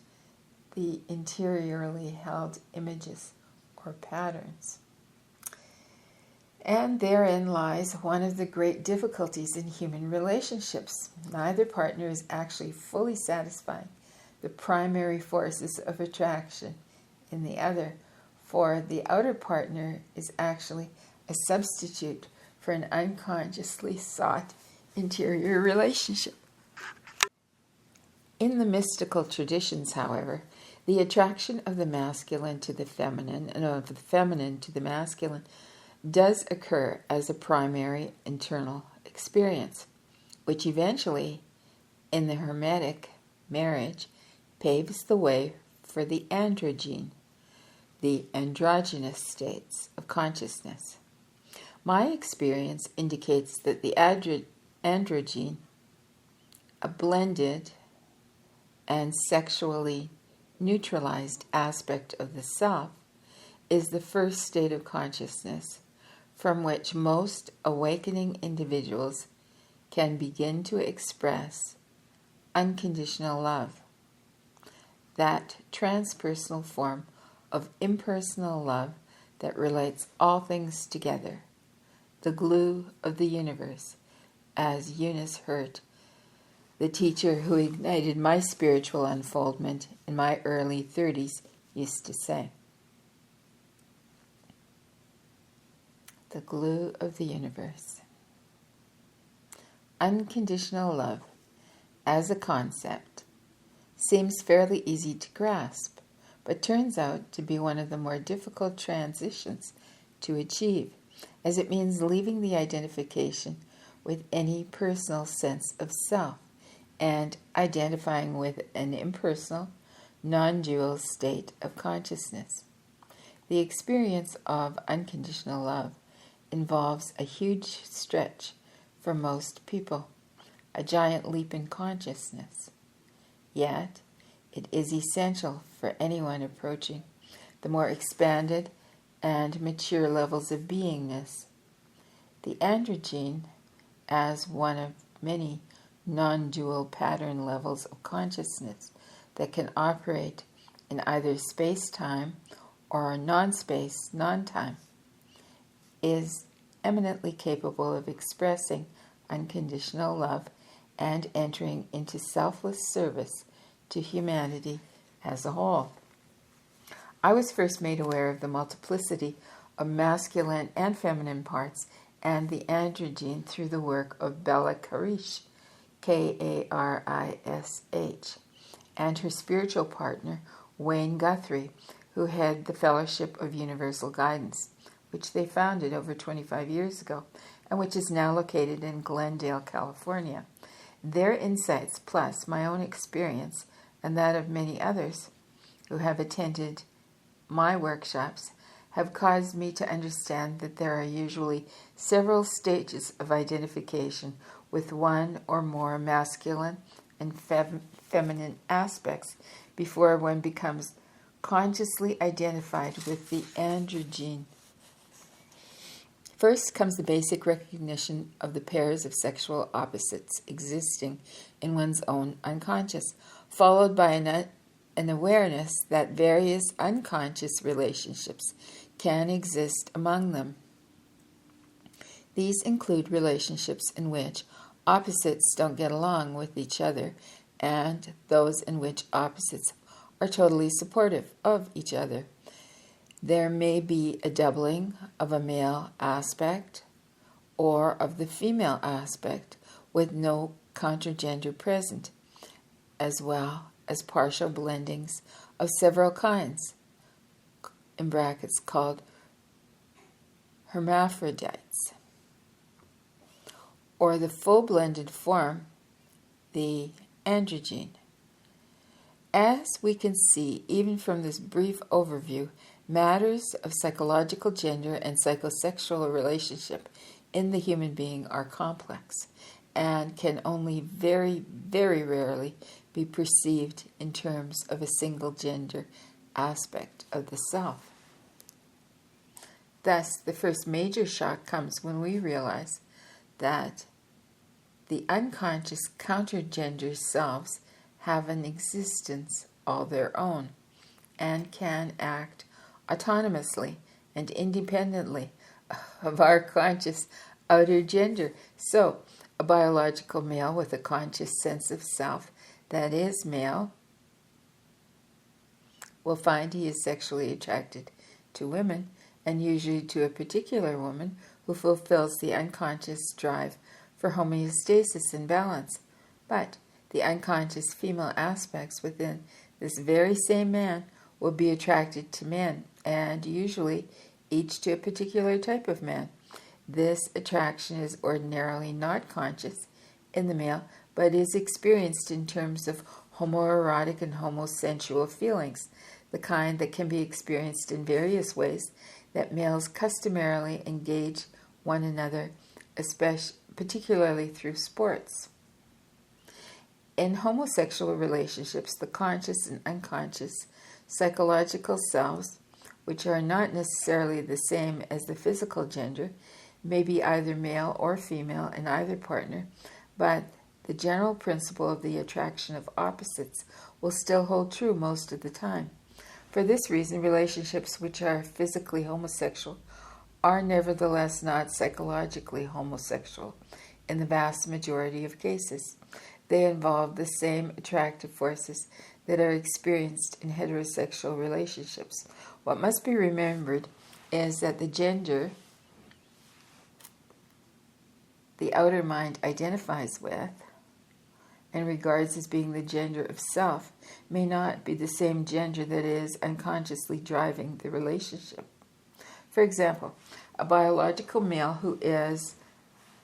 the interiorly held images or patterns. And therein lies one of the great difficulties in human relationships. Neither partner is actually fully satisfying the primary forces of attraction in the other, for the outer partner is actually a substitute for an unconsciously sought interior relationship. In the mystical traditions, however, the attraction of the masculine to the feminine and of the feminine to the masculine does occur as a primary internal experience, which eventually, in the Hermetic marriage, paves the way for the androgyne, the androgynous states of consciousness. My experience indicates that the androgyne, a blended and sexually neutralized aspect of the self, is the first state of consciousness from which most awakening individuals can begin to express unconditional love, that transpersonal form of impersonal love that relates all things together, the glue of the universe, as Eunice Hurt, the teacher who ignited my spiritual unfoldment in my early 30s, used to say. The glue of the universe. Unconditional love, as a concept, seems fairly easy to grasp, but turns out to be one of the more difficult transitions to achieve, as it means leaving the identification with any personal sense of self and identifying with an impersonal, non-dual state of consciousness. The experience of unconditional love involves a huge stretch for most people, a giant leap in consciousness. Yet, it is essential for anyone approaching the more expanded and mature levels of beingness. The androgyne, as one of many non-dual pattern levels of consciousness that can operate in either space-time or non-space, non-time, is eminently capable of expressing unconditional love and entering into selfless service to humanity as a whole. I was first made aware of the multiplicity of masculine and feminine parts and the androgyne through the work of Bella Karish, Karish, and her spiritual partner, Wayne Guthrie, who had the Fellowship of Universal Guidance, which they founded over 25 years ago, and which is now located in Glendale, California. Their insights, plus my own experience and that of many others who have attended my workshops, have caused me to understand that there are usually several stages of identification with one or more masculine and feminine aspects before one becomes consciously identified with the androgyne. First comes the basic recognition of the pairs of sexual opposites existing in one's own unconscious, followed by an awareness that various unconscious relationships can exist among them. These include relationships in which opposites don't get along with each other, and those in which opposites are totally supportive of each other. There may be a doubling of a male aspect or of the female aspect with no countergender present, as well as partial blendings of several kinds, in brackets called hermaphrodites, or the full blended form, the androgyne. As we can see, even from this brief overview, matters of psychological gender and psychosexual relationship in the human being are complex and can only very, very rarely be perceived in terms of a single gender aspect of the self. Thus, the first major shock comes when we realize that the unconscious countergender selves have an existence all their own and can act autonomously and independently of our conscious outer gender. So, a biological male with a conscious sense of self that is male will find he is sexually attracted to women, and usually to a particular woman who fulfills the unconscious drive for homeostasis and balance. But the unconscious female aspects within this very same man will be attracted to men, and usually each to a particular type of man. This attraction is ordinarily not conscious in the male, but is experienced in terms of homoerotic and homosensual feelings, the kind that can be experienced in various ways that males customarily engage one another, particularly through sports. In homosexual relationships, the conscious and unconscious psychological selves, which are not necessarily the same as the physical gender, may be either male or female in either partner, but the general principle of the attraction of opposites will still hold true most of the time. For this reason, relationships which are physically homosexual are nevertheless not psychologically homosexual in the vast majority of cases. They involve the same attractive forces that are experienced in heterosexual relationships. What must be remembered is that the gender the outer mind identifies with and regards as being the gender of self may not be the same gender that is unconsciously driving the relationship. For example, a biological male who is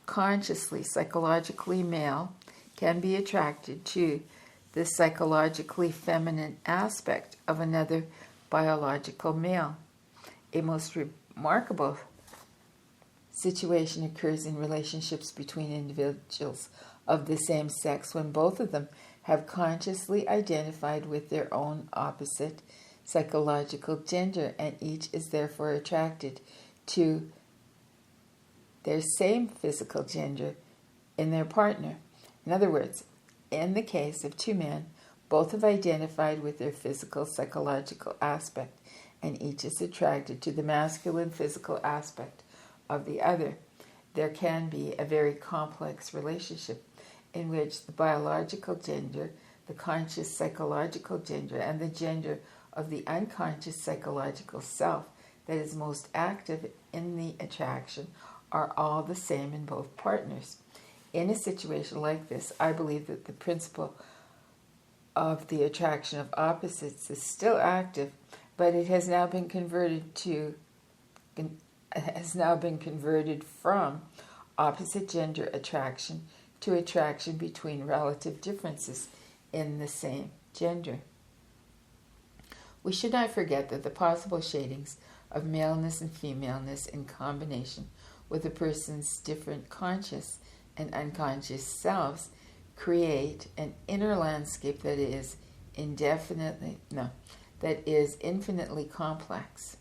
consciously, psychologically male can be attracted to the psychologically feminine aspect of another biological male. A most remarkable situation occurs in relationships between individuals of the same sex when both of them have consciously identified with their own opposite psychological gender, and each is therefore attracted to their same physical gender in their partner. In other words, in the case of two men, both have identified with their physical psychological aspect, and each is attracted to the masculine physical aspect of the other. There can be a very complex relationship in which the biological gender, the conscious psychological gender, and the gender of the unconscious psychological self that is most active in the attraction are all the same in both partners. In a situation like this, I believe that the principle of the attraction of opposites is still active, but it has now been converted from opposite gender attraction to attraction between relative differences in the same gender. We should not forget that the possible shadings of maleness and femaleness in combination with a person's different conscious and unconscious selves create an inner landscape that is infinitely complex.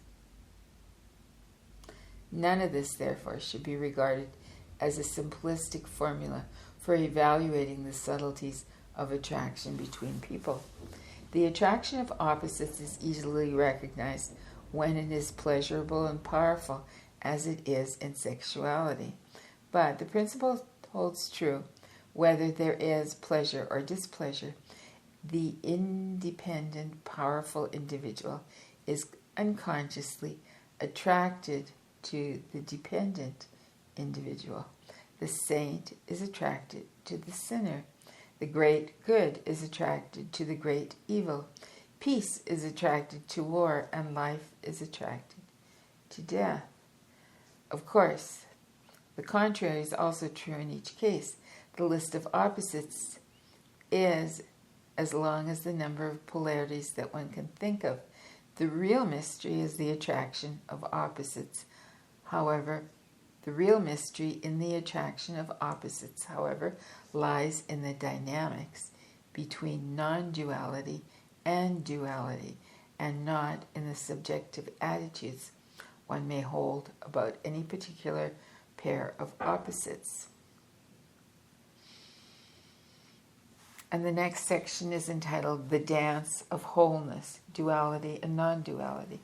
None of this, therefore, should be regarded as a simplistic formula for evaluating the subtleties of attraction between people. The attraction of opposites is easily recognized when it is pleasurable and powerful, as it is in sexuality. But the principle holds true whether there is pleasure or displeasure. The independent, powerful individual is unconsciously attracted to the dependent individual. The saint is attracted to the sinner. The great good is attracted to the great evil. Peace is attracted to war, and life is attracted to death. Of course, the contrary is also true in each case. The list of opposites is as long as the number of polarities that one can think of. The real mystery is the attraction of opposites. However, the real mystery in the attraction of opposites, however, lies in the dynamics between non-duality and duality, and not in the subjective attitudes one may hold about any particular pair of opposites. And the next section is entitled The Dance of Wholeness, Duality and Non-Duality.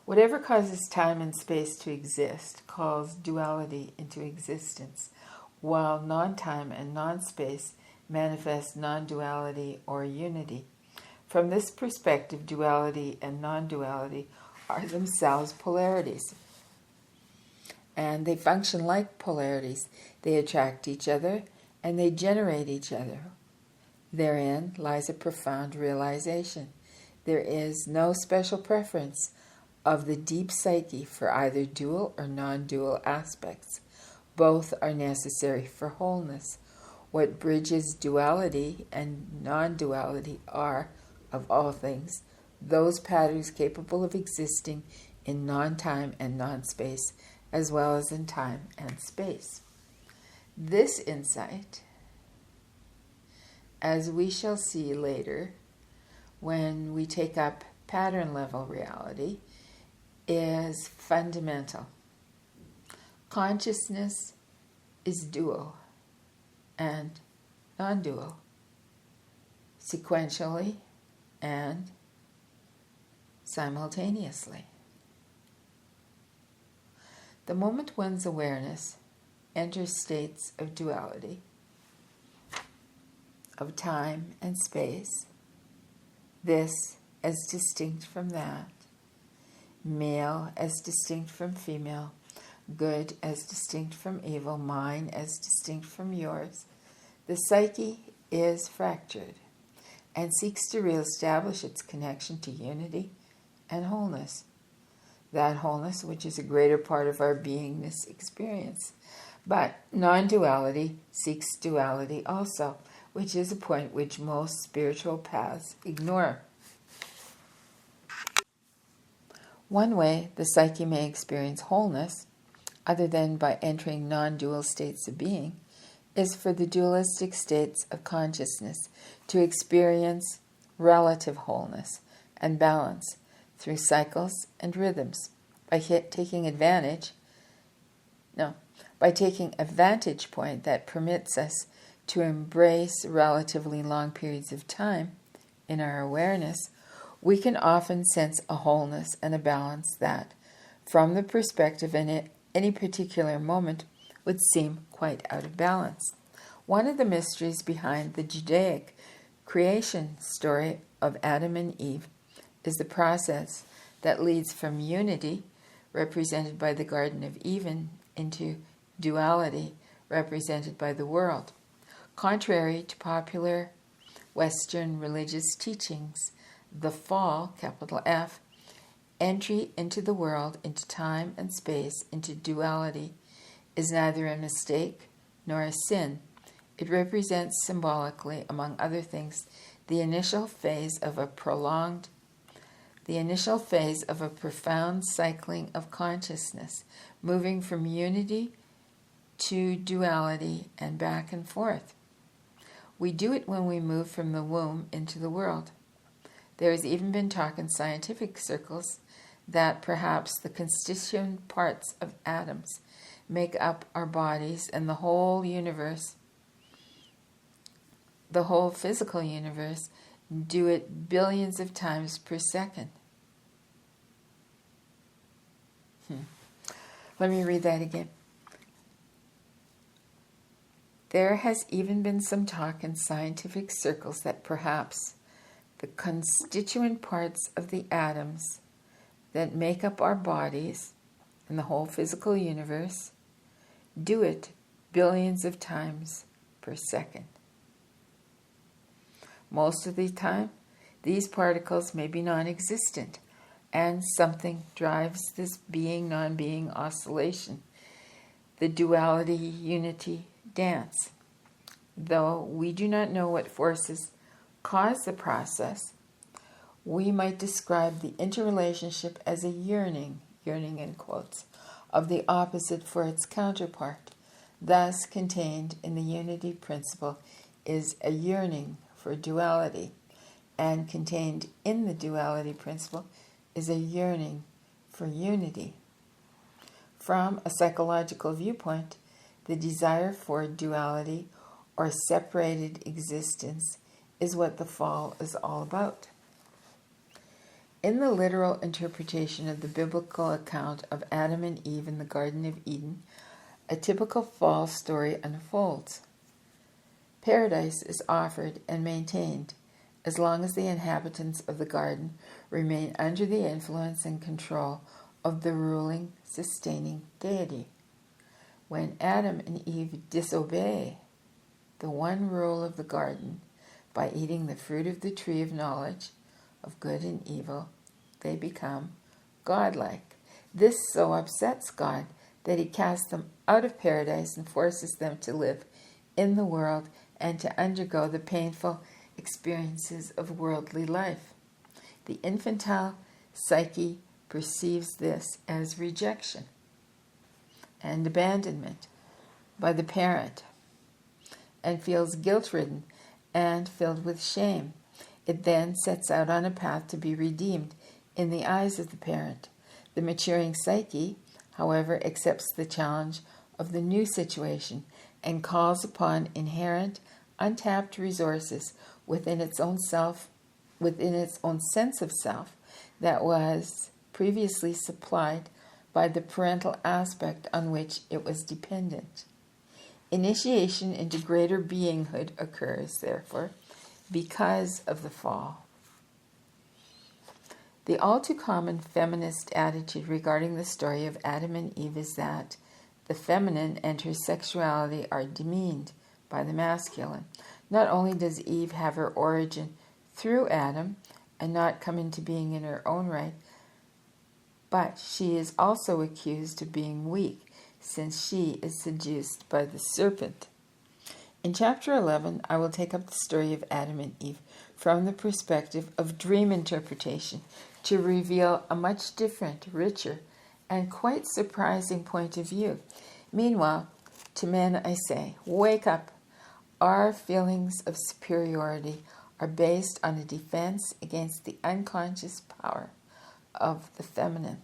Whatever causes time and space to exist calls duality into existence, while non-time and non-space manifest non-duality or unity. From this perspective, duality and non-duality are themselves polarities, and they function like polarities. They attract each other and they generate each other. Therein lies a profound realization. There is no special preference of the deep psyche for either dual or non-dual aspects. Both are necessary for wholeness. What bridges duality and non-duality are, of all things, those patterns capable of existing in non-time and non-space, as well as in time and space. This insight, as we shall see later when we take up pattern-level reality, is fundamental. Consciousness is dual and non-dual, sequentially and simultaneously. The moment one's awareness enters states of duality, of time and space, this as distinct from that, male as distinct from female, good as distinct from evil, mine as distinct from yours, the psyche is fractured and seeks to reestablish its connection to unity and wholeness. That wholeness which is a greater part of our beingness experience. But non-duality seeks duality also, which is a point which most spiritual paths ignore. One way the psyche may experience wholeness, other than by entering non-dual states of being, is for the dualistic states of consciousness to experience relative wholeness and balance through cycles and rhythms, by taking a vantage point that permits us to embrace relatively long periods of time in our awareness. We can often sense a wholeness and a balance that, from the perspective in any particular moment, would seem quite out of balance. One of the mysteries behind the Judaic creation story of Adam and Eve is the process that leads from unity, represented by the Garden of Eden, into duality, represented by the world. Contrary to popular Western religious teachings, the fall, capital F, entry into the world, into time and space, into duality, is neither a mistake nor a sin. It represents symbolically, among other things, the initial phase of a profound cycling of consciousness, moving from unity to duality and back and forth. We do it when we move from the womb into the world. There has even been talk in scientific circles that perhaps the constituent parts of atoms make up our bodies, and the whole universe the whole physical universe, do it billions of times per second. Let me read that again. There has even been some talk in scientific circles that perhaps the constituent parts of the atoms that make up our bodies and the whole physical universe do it billions of times per second. Most of the time, these particles may be non-existent, and something drives this being-non-being oscillation, the duality-unity dance. Though we do not know what forces cause the process, we might describe the interrelationship as a yearning in quotes, of the opposite for its counterpart. Thus, contained in the unity principle is a yearning for duality, and contained in the duality principle is a yearning for unity. From a psychological viewpoint, the desire for duality or separated existence is what the fall is all about. In the literal interpretation of the biblical account of Adam and Eve in the Garden of Eden, a typical fall story unfolds. Paradise is offered and maintained as long as the inhabitants of the garden remain under the influence and control of the ruling, sustaining deity. When Adam and Eve disobey the one rule of the garden by eating the fruit of the tree of knowledge of good and evil, they become godlike. This so upsets God that he casts them out of paradise and forces them to live in the world and to undergo the painful experiences of worldly life. The infantile psyche perceives this as rejection and abandonment by the parent and feels guilt-ridden and filled with shame. It then sets out on a path to be redeemed in the eyes of the parent. The maturing psyche, however, accepts the challenge of the new situation and calls upon inherent, untapped resources within its own self, within its own sense of self that was previously supplied by the parental aspect on which it was dependent. Initiation into greater beinghood occurs, therefore, because of the fall. The all too common feminist attitude regarding the story of Adam and Eve is that the feminine and her sexuality are demeaned by the masculine. Not only does Eve have her origin through Adam and not come into being in her own right, but she is also accused of being weak, since she is seduced by the serpent. In chapter 11, I will take up the story of Adam and Eve from the perspective of dream interpretation to reveal a much different, richer, and quite surprising point of view. Meanwhile, to men I say, wake up. Our feelings of superiority are based on a defense against the unconscious power of the feminine.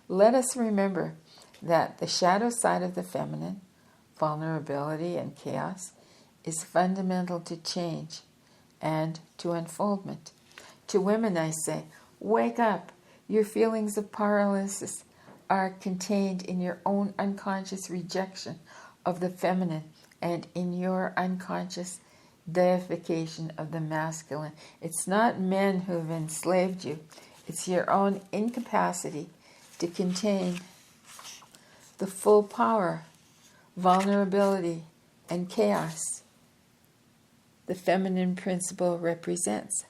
Let us remember that the shadow side of the feminine, vulnerability and chaos, is fundamental to change and to unfoldment. To women I say, wake up. Your feelings of powerlessness are contained in your own unconscious rejection of the feminine and in your unconscious deification of the masculine. It's not men who have enslaved you. It's your own incapacity to contain the full power, vulnerability, and chaos the feminine principle represents.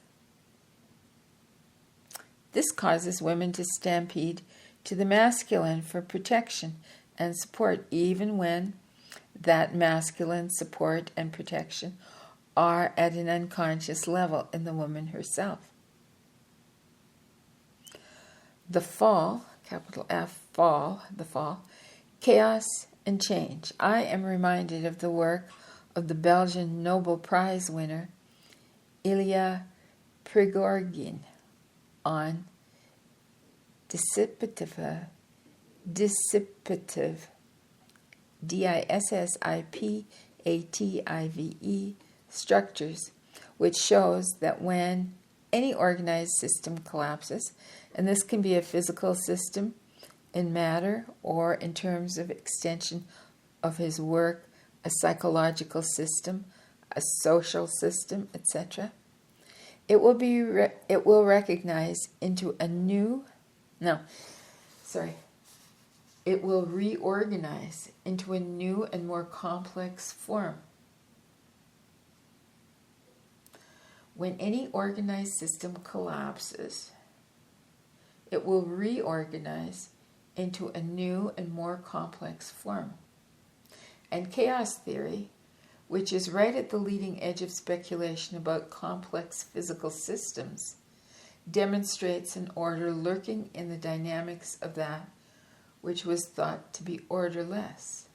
This causes women to stampede to the masculine for protection and support, even when that masculine support and protection are at an unconscious level in the woman herself. The fall, capital F, fall, the fall, chaos and change. I am reminded of the work of the Belgian Nobel Prize winner Ilya Prigogine on dissipative, dissipative structures which shows that when any organized system collapses, and this can be a physical system in matter or in terms of extension of his work, a psychological system, a social system, etc., it will recognize into a new, it will reorganize into a new and more complex form. When any organized system collapses, it will reorganize into a new and more complex form. And chaos theory, which is right at the leading edge of speculation about complex physical systems, demonstrates an order lurking in the dynamics of that which was thought to be orderless.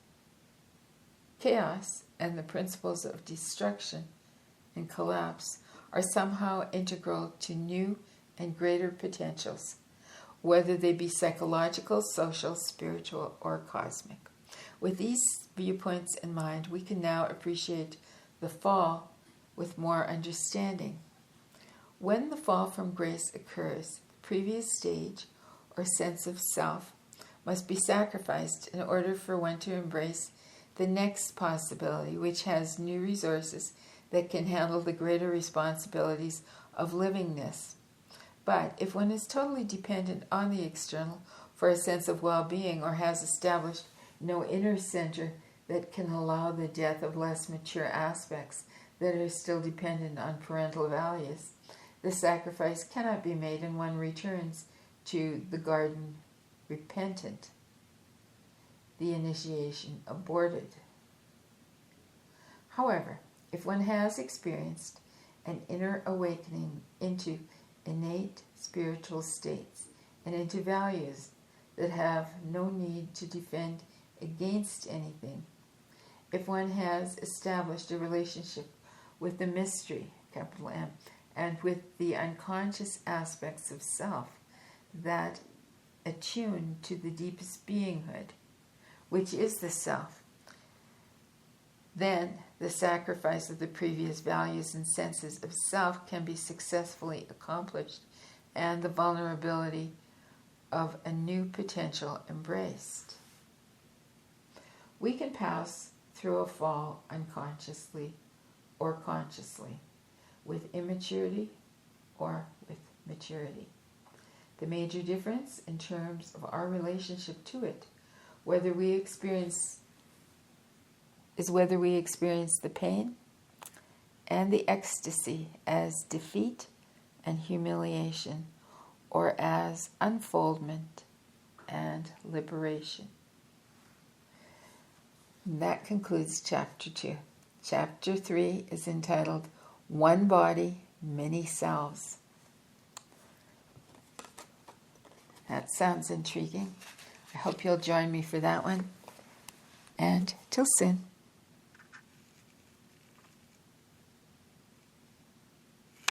Chaos and the principles of destruction and collapse are somehow integral to new and greater potentials, whether they be psychological, social, spiritual, or cosmic. With these viewpoints in mind, we can now appreciate the fall with more understanding. When the fall from grace occurs, the previous stage or sense of self must be sacrificed in order for one to embrace the next possibility, which has new resources that can handle the greater responsibilities of livingness. But if one is totally dependent on the external for a sense of well-being, or has established no inner center that can allow the death of less mature aspects that are still dependent on parental values, the sacrifice cannot be made, and one returns to the garden repentant, the initiation aborted. However, if one has experienced an inner awakening into innate spiritual states and into values that have no need to defend against anything, if one has established a relationship with the mystery, capital M, and with the unconscious aspects of self that attune to the deepest beinghood, which is the self, then the sacrifice of the previous values and senses of self can be successfully accomplished, and the vulnerability of a new potential embraced. We can pass through a fall unconsciously or consciously, with immaturity or with maturity. The major difference in terms of our relationship to it, whether we experience the pain and the ecstasy as defeat and humiliation, or as unfoldment and liberation. And that concludes Chapter 2. Chapter 3 is entitled One Body, Many Selves. That sounds intriguing. I hope you'll join me for that one. And till soon.